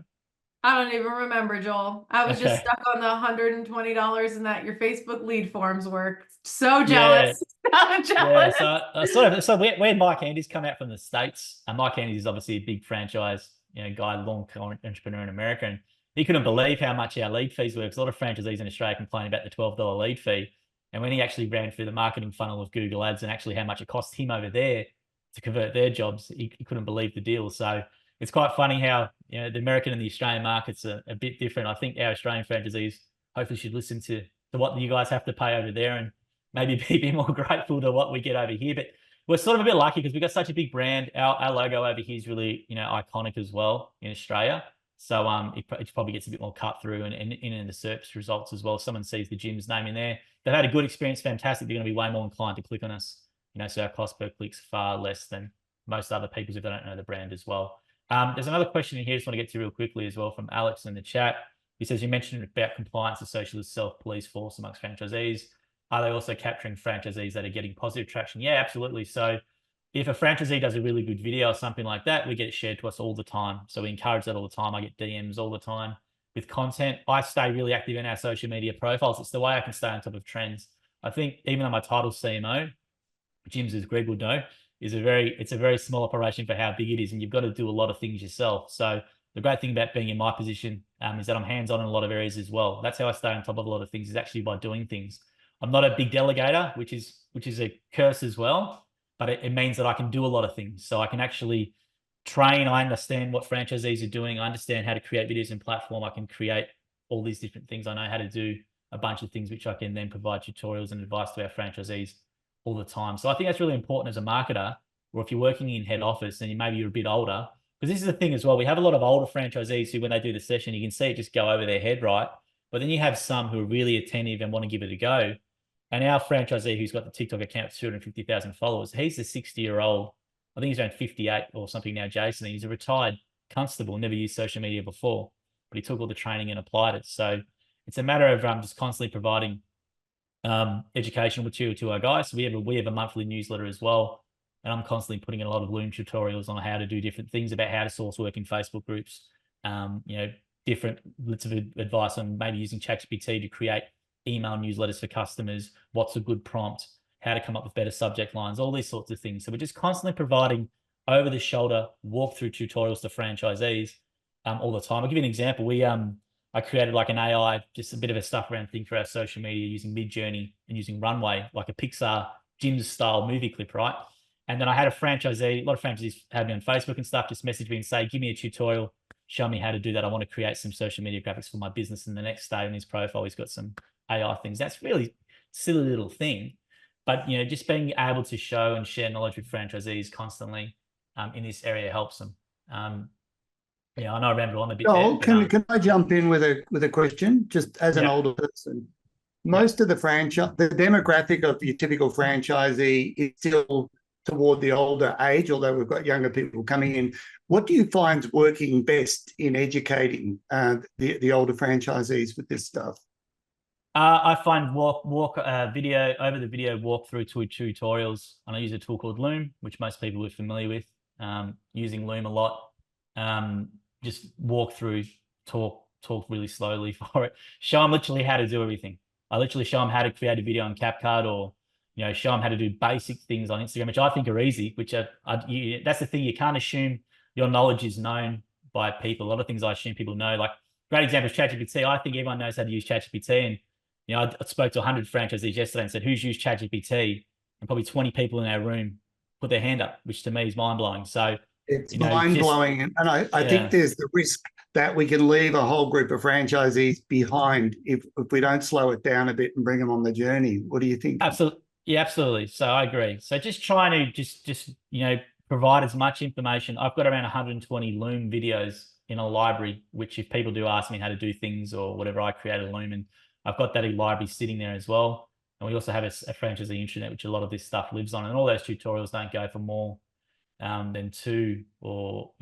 A: I don't even remember, Joel. I was just stuck on the $120 and that your Facebook lead forms work. So jealous. So jealous.
D: Yeah, so when Mike Andy's come out from the States, and Mike Andy's is obviously a big franchise, guy, long-term entrepreneur in America, and he couldn't believe how much our lead fees were, because a lot of franchisees in Australia complain about the $12 lead fee. And when he actually ran through the marketing funnel of Google Ads and actually how much it cost him over there to convert their jobs, he couldn't believe the deal. So it's quite funny how the American and the Australian markets are a bit different. I think our Australian franchisees hopefully should listen to what you guys have to pay over there, and maybe be more grateful to what we get over here. But we're sort of a bit lucky because we've got such a big brand. Our logo over here is really iconic as well in Australia. So it probably gets a bit more cut through and in the search results as well. If someone sees the gym's name in there, they've had a good experience, fantastic. They're going to be way more inclined to click on us. So our cost per click's far less than most other people if they don't know the brand as well. There's another question in here I just want to get to real quickly as well from Alex in the chat. He says, you mentioned about compliance associated with self-police force amongst franchisees. Are they also capturing franchisees that are getting positive traction? Yeah, absolutely. So if a franchisee does a really good video or something like that, we get it shared to us all the time. So we encourage that all the time. I get DMs all the time with content. I stay really active in our social media profiles. It's the way I can stay on top of trends. I think even though my title's CMO, gyms, as Greg would know, it's a very small operation for how big it is, and you've got to do a lot of things yourself. So the great thing about being in my position is that I'm hands-on in a lot of areas as well. That's how I stay on top of a lot of things, is actually by doing things. I'm not a big delegator, which is a curse as well, but it means that I can do a lot of things. So I can actually train. I understand what franchisees are doing. I understand how to create videos and platform. I can create all these different things. I know how to do a bunch of things, which I can then provide tutorials and advice to our franchisees all the time. So I think that's really important as a marketer, or if you're working in head office and maybe you're a bit older, because this is the thing as well. We have a lot of older franchisees who, when they do the session, you can see it just go over their head, right? But then you have some who are really attentive and want to give it a go. And our franchisee who's got the TikTok account with 250,000 followers, he's a 60-year-old, I think he's around 58 or something now, Jason. He's a retired constable, never used social media before, but he took all the training and applied it. So it's a matter of just constantly providing educational material to our guys. So we have a monthly newsletter as well, and I'm constantly putting in a lot of Loom tutorials on how to do different things, about how to source work in Facebook groups, different bits of advice on maybe using ChatGPT to create email newsletters for customers, what's a good prompt, how to come up with better subject lines, all these sorts of things. So we're just constantly providing over-the-shoulder walkthrough tutorials to franchisees all the time. I'll give you an example. I created like an AI, just a bit of a stuff around thing for our social media using Midjourney and using Runway, like a Pixar gyms style movie clip, right? And then I had a lot of franchisees had me on Facebook and stuff, just message me and say, give me a tutorial, show me how to do that. I want to create some social media graphics for my business. And the next day on his profile, he's got some AI things. That's really silly little thing. But, just being able to show and share knowledge with franchisees constantly in this area helps them. I know I rambled on a bit.
C: Joel,
D: there,
C: can I jump in with a question? Just as an older person, most of the demographic of your typical franchisee is still toward the older age, although we've got younger people coming in. What do you find is working best in educating the older franchisees with this stuff?
D: I find video walkthrough tutorials, and I use a tool called Loom, which most people are familiar with. Using Loom a lot. Just walk through, talk really slowly for it. Show them literally how to do everything. I literally show them how to create a video on CapCut, or show them how to do basic things on Instagram, which I think are easy. Which that's the thing. You can't assume your knowledge is known by people. A lot of things I assume people know. Like, great example is ChatGPT. I think everyone knows how to use ChatGPT, and I spoke to 100 franchisees yesterday and said, "Who's used ChatGPT?" And probably 20 people in our room put their hand up, which to me is mind blowing. So.
C: It's mind-blowing. And I think there's the risk that we can leave a whole group of franchisees behind if we don't slow it down a bit and bring them on the journey. What do you think?
D: Absolutely. Yeah, absolutely. So I agree. So just trying to just provide as much information. I've got around 120 Loom videos in a library, which if people do ask me how to do things or whatever, I create a Loom, and I've got that library sitting there as well. And we also have a franchisee intranet, which a lot of this stuff lives on. And all those tutorials don't go for more than 2 or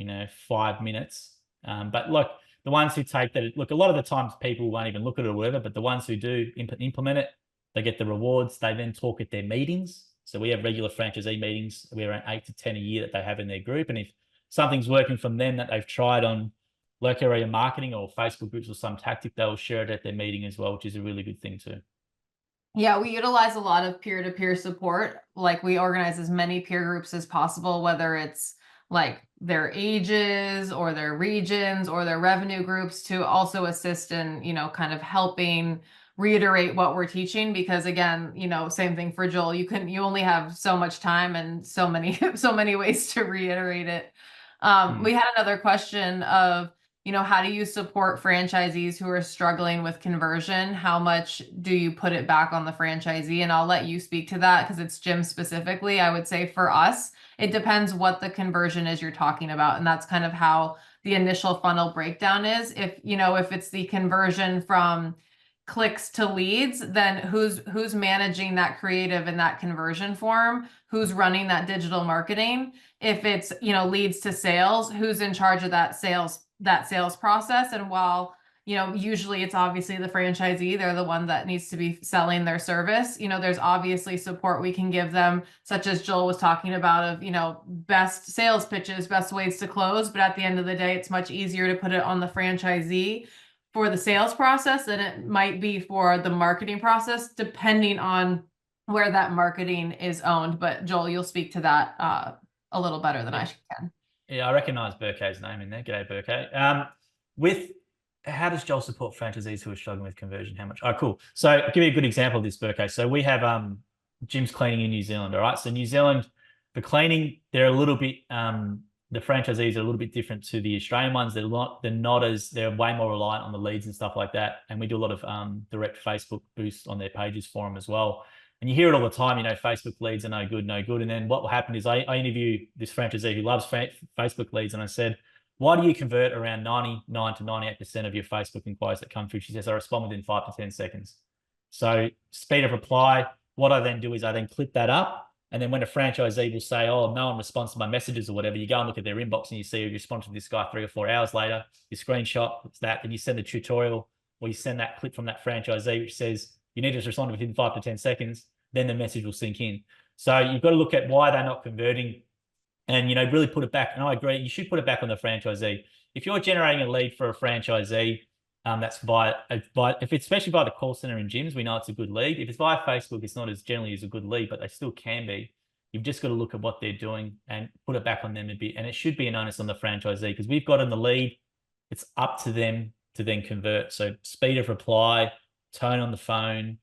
D: 5 minutes. But look, the ones who take that, look, a lot of the times people won't even look at it or whatever, but the ones who do implement it, they get the rewards. They then talk at their meetings. So we have regular franchisee meetings. We're around 8 to 10 a year that they have in their group. And if something's working from them that they've tried on local area marketing or Facebook groups or some tactic, they'll share it at their meeting as well, which is a really good thing too.
A: Yeah, we utilize a lot of peer-to-peer support. Like, we organize as many peer groups as possible, whether it's like their ages or their regions or their revenue groups, to also assist in, kind of helping reiterate what we're teaching. Because again, same thing for Joel, you only have so much time and so many ways to reiterate it. We had another question of, how do you support franchisees who are struggling with conversion? How much do you put it back on the franchisee? And I'll let you speak to that because it's gym specifically. I would say for us, it depends what the conversion is you're talking about. And that's kind of how the initial funnel breakdown is. If it's the conversion from clicks to leads, then who's managing that creative and that conversion form? Who's running that digital marketing? If it's, leads to sales, who's in charge of that sales process? And while, usually it's obviously the franchisee, they're the one that needs to be selling their service. There's obviously support we can give them, such as Joel was talking about, of, best sales pitches, best ways to close. But at the end of the day, it's much easier to put it on the franchisee for the sales process than it might be for the marketing process, depending on where that marketing is owned. But Joel, you'll speak to that a little better than I can.
D: Yeah, I recognise Burke's name in there. G'day, Burke. How does Joel support franchisees who are struggling with conversion? How much? Oh, cool. So I'll give you a good example of this, Burke. So we have gyms cleaning in New Zealand. All right. So New Zealand, for cleaning, they're a little bit the franchisees are a little bit different to the Australian ones. They're way more reliant on the leads and stuff like that. And we do a lot of direct Facebook boosts on their pages for them as well. And you hear it all the time, Facebook leads are no good. And then what will happen is I interview this franchisee who loves Facebook leads. And I said, why do you convert around 99 to 98% of your Facebook inquiries that come through? She says, I respond within 5 to 10 seconds. So speed of reply. What I then do is I then clip that up. And then when a franchisee will say, oh, no one responds to my messages or whatever, you go and look at their inbox and you see you respond to this guy 3 or 4 hours later, you screenshot, it's that, then you send the tutorial or you send that clip from that franchisee which says you need to respond within 5 to 10 seconds, then the message will sink in. So you've got to look at why they're not converting and, really put it back. And I agree, you should put it back on the franchisee. If you're generating a lead for a franchisee, that's if it's especially by the call center in gyms, we know it's a good lead. If it's via Facebook, it's not as generally as a good lead, but they still can be. You've just got to look at what they're doing and put it back on them a bit. And it should be an onus on the franchisee because we've got in the lead. It's up to them to then convert. So speed of reply, tone on the phone,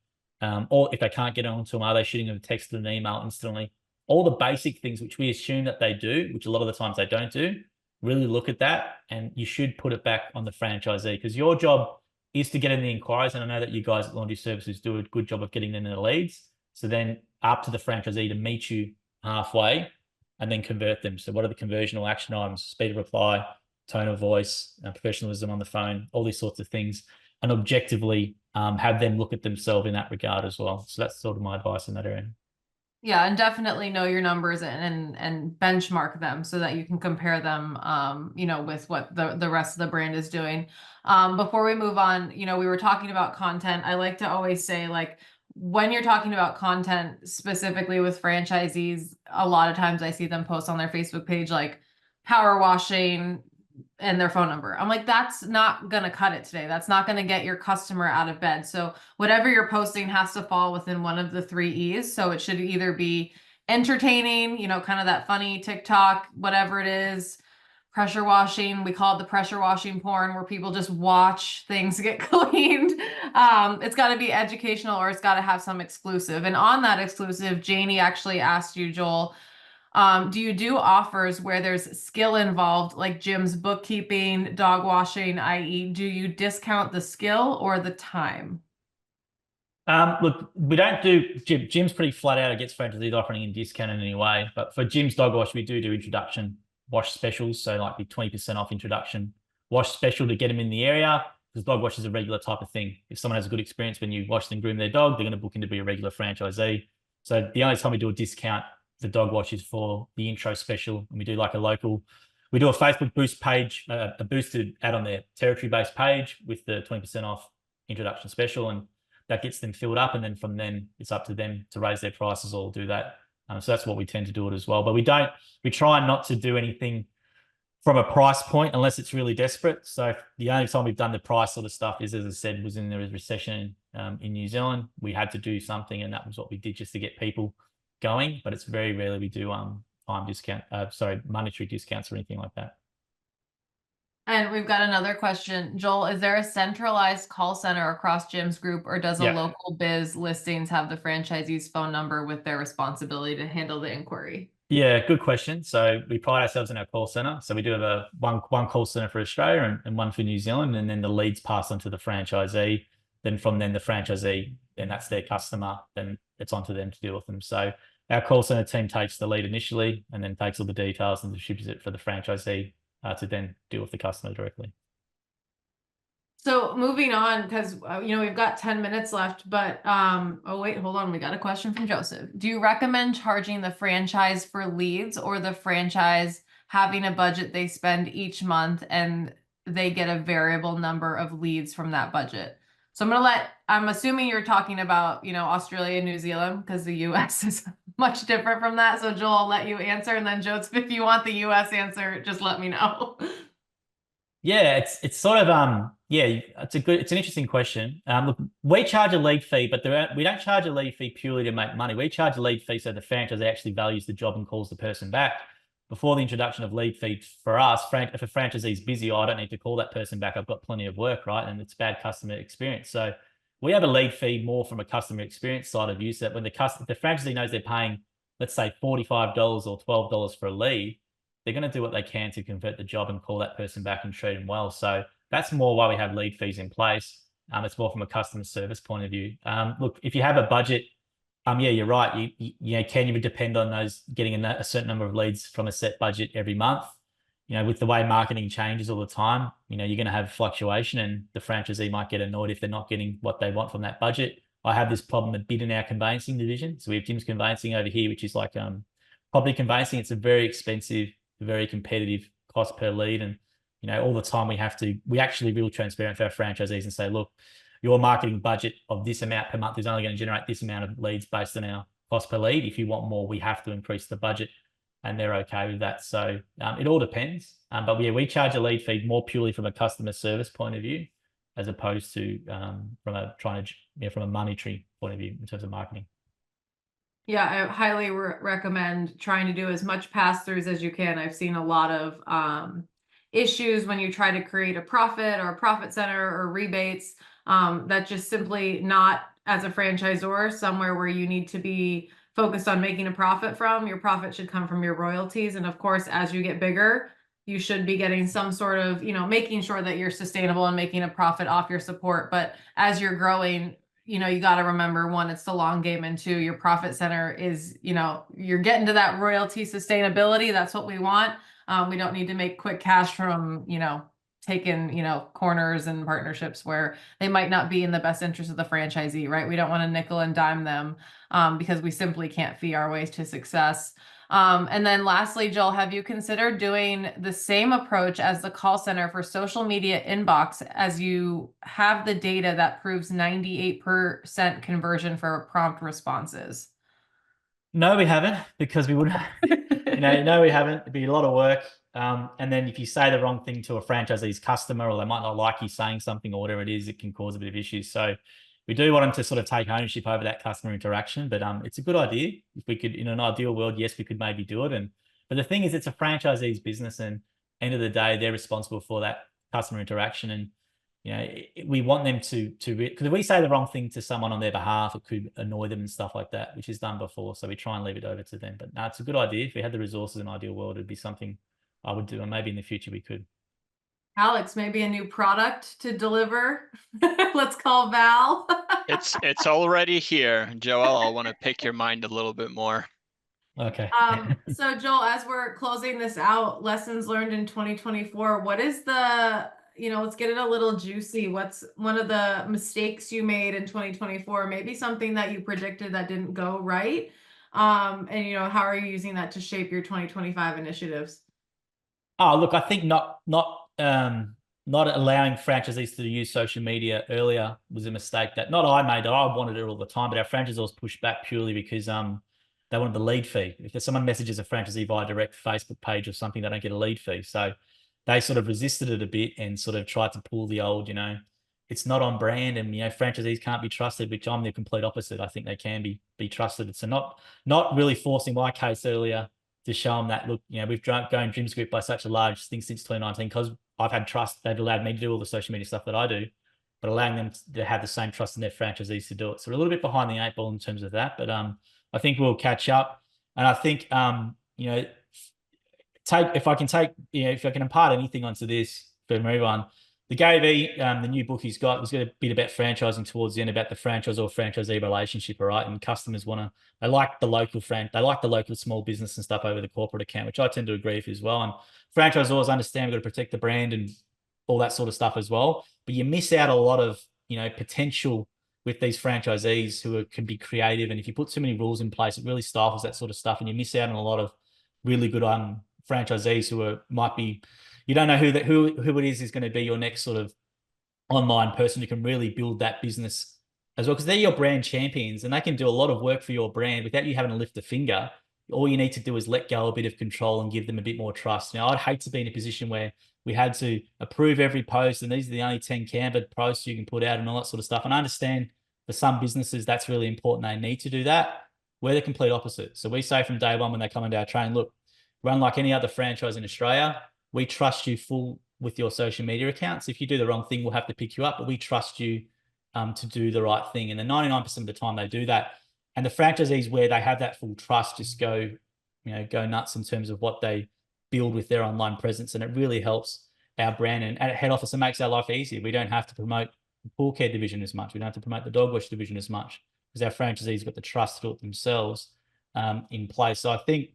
D: or if they can't get onto them, are they shooting them a text and an email instantly? All the basic things which we assume that they do, which a lot of the times they don't do. Really look at that, and you should put it back on the franchisee because your job is to get in the inquiries. And I know that you guys at Laundry Services do a good job of getting them in the leads. So then up to the franchisee to meet you halfway and then convert them. So what are the conversional action items? Speed of reply, tone of voice, professionalism on the phone, all these sorts of things, and objectively have them look at themselves in that regard as well. So that's sort of my advice in that area.
A: Yeah, and definitely know your numbers and benchmark them so that you can compare them, with what the rest of the brand is doing. Before we move on, we were talking about content. I like to always say, like, when you're talking about content specifically with franchisees, a lot of times I see them post on their Facebook page, like power washing and their phone number. I'm like, that's not going to cut it today. That's not going to get your customer out of bed. So whatever you're posting has to fall within one of the 3 E's. So it should either be entertaining, kind of that funny TikTok, whatever it is, pressure washing. We call it the pressure washing porn, where people just watch things get cleaned. It's got to be educational, or it's got to have some exclusive. And on that exclusive, Janie actually asked you, Joel, do you do offers where there's skill involved, like gyms, bookkeeping, dog washing, i.e., do you discount the skill or the time?
D: Look, we don't do gyms pretty flat out. It gets franchisees offering in discount in any way. But for gyms dog wash, we do introduction wash specials. So like the 20% off introduction wash special to get them in the area, because dog wash is a regular type of thing. If someone has a good experience when you wash and groom their dog, they're going to book in to be a regular franchisee. So the only time we do a discount the dog wash is for the intro special, and we do like we do a Facebook boost page, a boosted ad on their territory-based page with the 20% off introduction special, and that gets them filled up. And then from then it's up to them to raise their prices or do that. So that's what we tend to do it as well. But we try not to do anything from a price point unless it's really desperate. So the only time we've done the price sort of stuff is, as I said, was in the recession in New Zealand. We had to do something, and that was what we did just to get people going. But it's very rarely we do monetary discounts or anything like that.
A: And we've got another question. Joel, is there a centralized call center across gyms group, or does a local biz listings have the franchisee's phone number with their responsibility to handle the inquiry?
D: Yeah, good question. So we pride ourselves in our call center. So we do have one call center for Australia and one for New Zealand, and then the leads pass on to the franchisee. Then from then the franchisee, then that's their customer, then it's on to them to deal with them. So our call center team takes the lead initially and then takes all the details and distributes it for the franchisee to then deal with the customer directly.
A: So moving on, because we've got 10 minutes left, but oh wait, hold on, we got a question from Joseph. Do you recommend charging the franchise for leads, or the franchise having a budget they spend each month and they get a variable number of leads from that budget? So I'm assuming you're talking about, Australia and New Zealand, because the US is much different from that. So Joel, I'll let you answer. And then Joseph, if you want the US answer, just let me know.
D: Yeah, it's sort of, Yeah, it's an interesting question. Look, we charge a lead fee, but we don't charge a lead fee purely to make money. We charge a lead fee so the franchisee actually values the job and calls the person back. Before the introduction of lead fee for us, if a franchisee is busy, I don't need to call that person back. I've got plenty of work, right? And it's bad customer experience. So we have a lead fee more from a customer experience side of view. So that when the franchisee knows they're paying, let's say $45 or $12 for a lead, they're going to do what they can to convert the job and call that person back and treat them well. So that's more why we have lead fees in place. It's more from a customer service point of view. Look, if you have a budget, yeah, you're right. You know, can you depend on those getting a certain number of leads from a set budget every month? You know, with the way marketing changes all the time, you know, you're going to have fluctuation, and the franchisee might get annoyed if they're not getting what they want from that budget. I have this problem a bit in our conveyancing division. So we have Jim's Conveyancing over here, which is like property conveyancing. It's a very expensive, very competitive cost per lead, and you know, all the time we actually real transparent for our franchisees and say, look, your marketing budget of this amount per month is only going to generate this amount of leads based on our cost per lead. If you want more, we have to increase the budget, and they're okay with that. So it all depends. But yeah, we charge a lead fee more purely from a customer service point of view, as opposed to from a monetary point of view in terms of marketing.
A: Yeah, I highly recommend trying to do as much pass-throughs as you can. I've seen a lot of issues when you try to create a profit or a profit center or rebates. That's just simply not, as a franchisor, somewhere where you need to be focused on making a profit from. Your profit should come from your royalties. And of course, as you get bigger, you should be getting some sort of, you know, making sure that you're sustainable and making a profit off your support. But as you're growing, you know, you got to remember, one, it's the long game, and two, your profit center is, you know, you're getting to that royalty sustainability. That's what we want. We don't need to make quick cash from, you know, taking, you know, corners and partnerships where they might not be in the best interest of the franchisee, right? We don't want to nickel and dime them because we simply can't fee our ways to success. And then lastly, Joel, have you considered doing the same approach as the call center for social media inbox, as you have the data that proves 98% conversion for prompt responses?
D: No, we haven't, because we wouldn't, no, we haven't. It'd be a lot of work. And then if you say the wrong thing to a franchisee's customer, or they might not like you saying something or whatever it is, it can cause a bit of issues. So we do want them to sort of take ownership over that customer interaction, but it's a good idea. If we could, in an ideal world, yes, we could maybe do it. But the thing is, it's a franchisee's business, and end of the day, they're responsible for that customer interaction. And you know, we want them to because if we say the wrong thing to someone on their behalf, it could annoy them and stuff like that, which is done before. So we try and leave it over to them. But no, it's a good idea. If we had the resources in an ideal world, it'd be something I would do, and maybe in the future we could.
A: Alex, maybe a new product to deliver. Let's call Val.
B: It's already here, Joel. I want to pick your mind a little bit more.
D: Okay.
A: So Joel, as we're closing this out, lessons learned in 2024, what is the, you know, let's get it a little juicy. What's one of the mistakes you made in 2024? Maybe something that you predicted that didn't go right. And you know, how are you using that to shape your 2025 initiatives?
D: Oh, look, I think not allowing franchisees to use social media earlier was a mistake that not I made. I wanted it all the time, but our franchisors pushed back purely because they wanted the lead fee. If someone messages a franchisee via direct Facebook page or something, they don't get a lead fee. So they sort of resisted it a bit and sort of tried to pull the old, you know, it's not on brand, and you know, franchisees can't be trusted, which I'm the complete opposite. I think they can be trusted. So not really forcing my case earlier to show them that, look, you know, we've grown Jim's Group by such a large thing since 2019 because I've had trust. They've allowed me to do all the social media stuff that I do, but allowing them to have the same trust in their franchisees to do it. So we're a little bit behind the 8 ball in terms of that, but I think we'll catch up. And I think, you know, if I can impart anything onto this for everyone, the Gary Vee, the new book he's got, was going to be about franchising towards the end, about the franchisee relationship, all right? And customers they like the local small business and stuff over the corporate account, which I tend to agree with as well. And franchisors understand we've got to protect the brand and all that sort of stuff as well. But you miss out a lot of, you know, potential with these franchisees who can be creative. And if you put too many rules in place, it really stifles that sort of stuff. And you miss out on a lot of really good franchisees who might be, you don't know who it is going to be your next sort of online person who can really build that business as well, because they're your brand champions and they can do a lot of work for your brand without you having to lift a finger. all you need to do is let go a bit of control and give them a bit more trust. Now, I'd hate to be in a position where we had to approve every post and these are the only 10 Canva posts you can put out and all that sort of stuff. And I understand for some businesses, that's really important. They need to do that. We're the complete opposite. So we say from day one when they come into our training, look, run like any other franchise in Australia. We trust you full with your social media accounts. If you do the wrong thing, we'll have to pick you up, but we trust you to do the right thing. And then 99% of the time they do that. And the franchisees where they have that full trust just go nuts in terms of what they build with their online presence. And it really helps our brand. And at head office, it makes our life easier. We don't have to promote the pool care division as much. We don't have to promote the dog wash division as much because our franchisees got the trust to do it themselves in place. So I think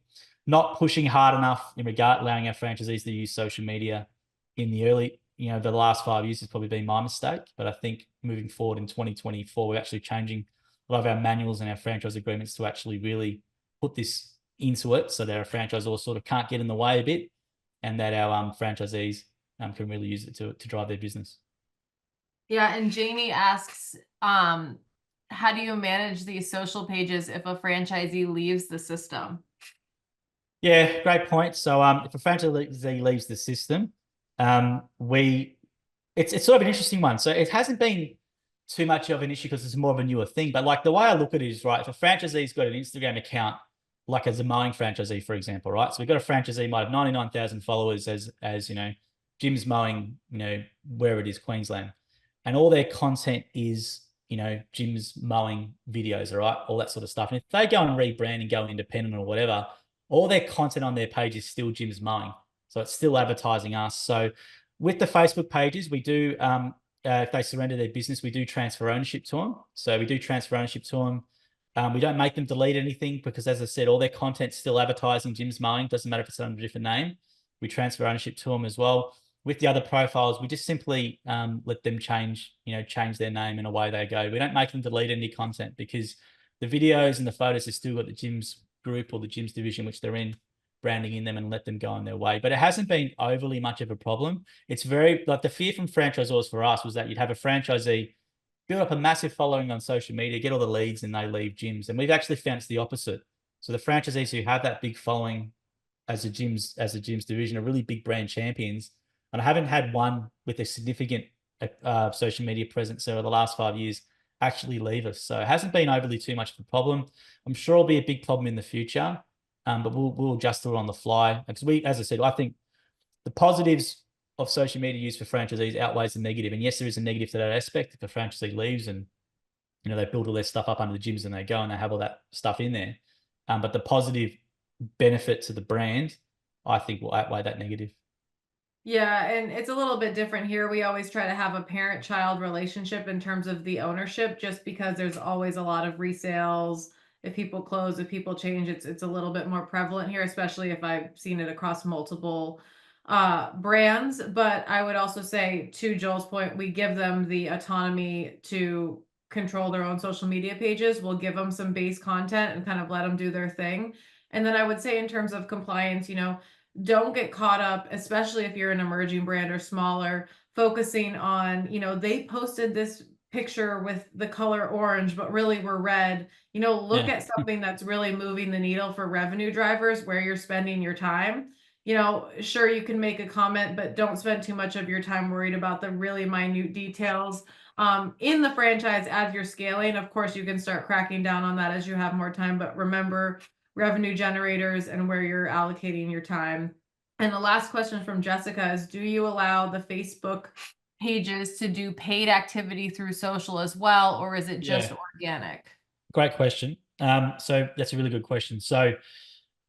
D: not pushing hard enough in regard allowing our franchisees to use social media in the early, the last 5 years has probably been my mistake. But I think moving forward in 2024, we're actually changing a lot of our manuals and our franchise agreements to actually really put this into it so that our franchisor sort of can't get in the way a bit and that our franchisees can really use it to drive their business.
A: Yeah, and Jamie asks, how do you manage these social pages if a franchisee leaves the system?
D: Yeah, great point. So if a franchisee leaves the system, it's sort of an interesting one. So it hasn't been too much of an issue because it's more of a newer thing. But like the way I look at it is, right, if a franchisee's got an Instagram account, like as a mowing franchisee, for example, right? So we've got a franchisee might have 99,000 followers as Jim's Mowing, where it is, Queensland. And all their content is, Jim's mowing videos, all right? All that sort of stuff. And if they go and rebrand and go independent or whatever, all their content on their page is still Jim's Mowing. So it's still advertising us. So with the Facebook pages, we do, if they surrender their business, we do transfer ownership to them. So we do transfer ownership to them. We don't make them delete anything because, as I said, all their content's still advertising Jim's Mowing. Doesn't matter if it's under a different name. We transfer ownership to them as well. With the other profiles, we just simply let them change their name and away they go. We don't make them delete any content because the videos and the photos have still got the Jim's group or the Jim's division, which they're in, branding in them, and let them go on their way. But it hasn't been overly much of a problem. It's very, like, the fear from franchisors for us was that you'd have a franchisee build up a massive following on social media, get all the leads, and they leave gyms. And we've actually found it's the opposite. So the franchisees who have that big following as a gyms division are really big brand champions. And I haven't had one with a significant social media presence over the last 5 years actually leave us. So it hasn't been overly too much of a problem. I'm sure it'll be a big problem in the future, but we'll adjust to it on the fly. Because as I said, I think the positives of social media use for franchisees outweighs the negative. And yes, there is a negative to that aspect. If a franchisee leaves and they build all their stuff up under the gyms and they go and they have all that stuff in there, but the positive benefit to the brand, I think, will outweigh that negative.
A: Yeah, and it's a little bit different here. We always try to have a parent-child relationship in terms of the ownership, just because there's always a lot of resales. If people close, if people change, it's a little bit more prevalent here, especially if I've seen it across multiple brands. But I would also say, to Joel's point, we give them the autonomy to control their own social media pages. We'll give them some base content and kind of let them do their thing. And then I would say, in terms of compliance, don't get caught up, especially if you're an emerging brand or smaller, focusing on, they posted this picture with the color orange, but really we're red. Look at something that's really moving the needle for revenue drivers, where you're spending your time. Sure, you can make a comment, but don't spend too much of your time worried about the really minute details. In the franchise, as you're scaling, of course, you can start cracking down on that as you have more time, but remember revenue generators and where you're allocating your time. And the last question from Jessica is, do you allow the Facebook pages to do paid activity through social as well, or is it just organic?
D: Great question. So that's a really good question. So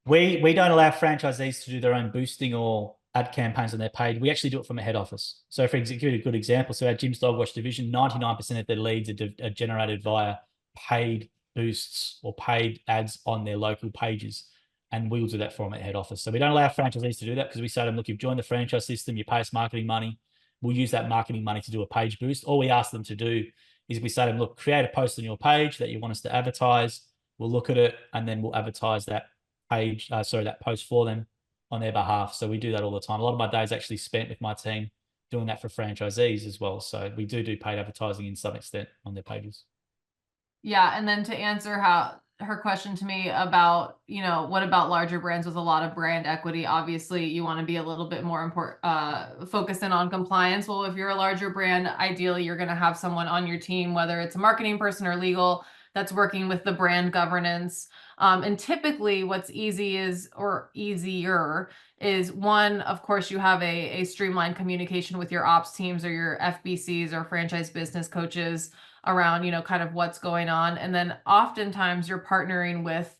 D: we don't allow franchisees to do their own boosting or ad campaigns on their page. We actually do it from a head office. So for example, a good example, so our Jim's Dog Wash division, 99% of their leads are generated via paid boosts or paid ads on their local pages. And we'll do that for them at head office. So we don't allow franchisees to do that because we say to them, look, you've joined the franchise system, you pay us marketing money. We'll use that marketing money to do a page boost. All we ask them to do is we say to them, look, create a post on your page that you want us to advertise. We'll look at it and then we'll advertise that that post for them on their behalf. So we do that all the time. A lot of my days actually spent with my team doing that for franchisees as well. So we do paid advertising in some extent on their pages.
A: Yeah, and then to answer how her question to me about, what about larger brands with a lot of brand equity? Obviously, you want to be a little bit more focused in on compliance. Well, if you're a larger brand, ideally you're going to have someone on your team, whether it's a marketing person or legal, that's working with the brand governance. And typically what's easier is one, of course, you have a streamlined communication with your ops teams or your FBCs or franchise business coaches around, kind of what's going on. And then oftentimes you're partnering with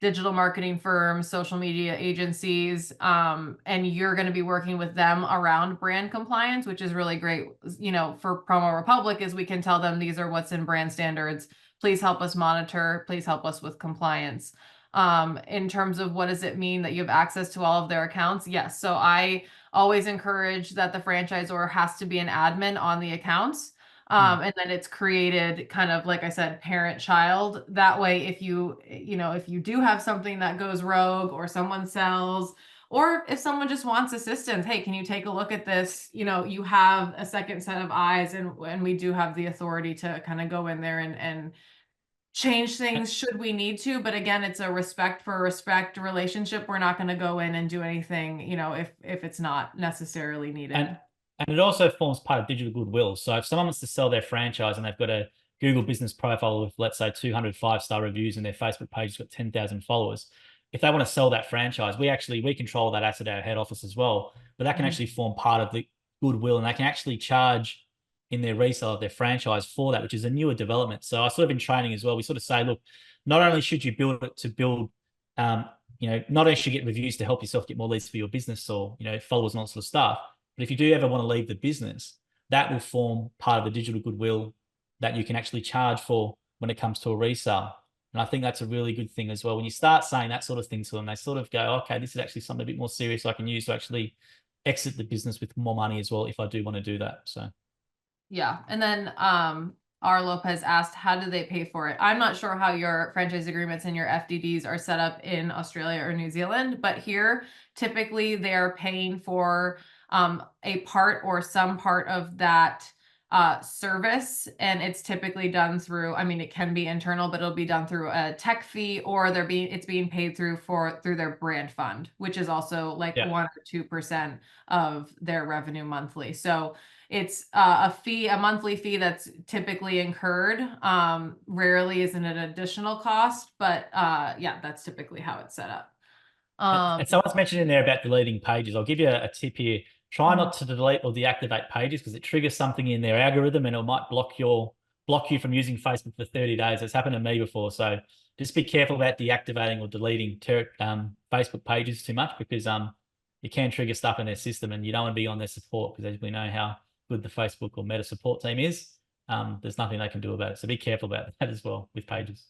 A: digital marketing firms, social media agencies, and you're going to be working with them around brand compliance, which is really great, for Promo Republic, is we can tell them these are what's in brand standards. Please help us monitor. Please help us with compliance. In terms of what does it mean that you have access to all of their accounts? Yes. So I always encourage that the franchisor has to be an admin on the accounts. And then it's created kind of, like I said, parent child. That way, if you do have something that goes rogue or someone sells, or if someone just wants assistance, hey, can you take a look at this? You have a second set of eyes, and we do have the authority to kind of go in there and change things should we need to. But again, it's a respect for respect relationship. We're not going to go in and do anything, if it's not necessarily needed.
D: And it also forms part of digital goodwill. So if someone wants to sell their franchise and they've got a Google business profile with, let's say, 200 5-star reviews, and their Facebook page has got 10,000 followers, if they want to sell that franchise, we control that asset at our head office as well. But that can actually form part of the goodwill, and they can actually charge in their resale of their franchise for that, which is a newer development. So I sort of in training as well, we sort of say, look, not only should you build it to build, not only should you get reviews to help yourself get more leads for your business or, followers and all sort of stuff, but if you do ever want to leave the business, that will form part of the digital goodwill that you can actually charge for when it comes to a resale. And I think that's a really good thing as well. When you start saying that sort of thing to them, they sort of go, okay, this is actually something a bit more serious I can use to actually exit the business with more money as well if I do want to do that. So
A: yeah. And then R. Lopez asked, how do they pay for it? I'm not sure how your franchise agreements and your FDDs are set up in Australia or New Zealand, but here typically they're paying for a part or some part of that service, and it's typically done through, it can be internal, but it'll be done through a tech fee, or it's being paid through their brand fund, which is also like 1 or 2% of their revenue monthly. So it's a monthly fee that's typically incurred. Rarely is it an additional cost, but yeah, that's typically how it's set up.
D: And someone's mentioned in there about deleting pages. I'll give you a tip here. Try not to delete or deactivate pages, because it triggers something in their algorithm and it might block you from using Facebook for 30 days. It's happened to me before. So just be careful about deactivating or deleting Facebook pages too much, because you can trigger stuff in their system, and you don't want to be on their support, because as we know how good the Facebook or Meta support team is, there's nothing they can do about it. So be careful about that as well with pages.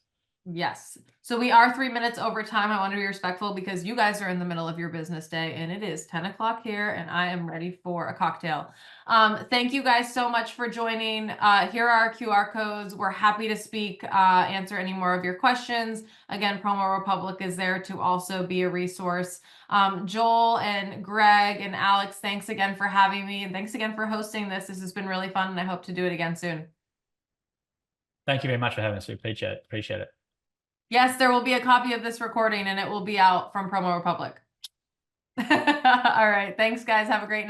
A: Yes. So we are 3 minutes over time. I want to be respectful because you guys are in the middle of your business day, and it is 10 o'clock here, and I am ready for a cocktail. Thank you guys so much for joining. Here are our QR codes. We're happy to speak, answer any more of your questions. Again, Promo Republic is there to also be a resource. Joel and Greg and Alex, thanks again for having me, and thanks again for hosting this. This has been really fun, and I hope to do it again soon.
D: Thank you very much for having us. We appreciate it.
A: Yes, there will be a copy of this recording, and it will be out from Promo Republic. All right. Thanks, guys. Have a great night.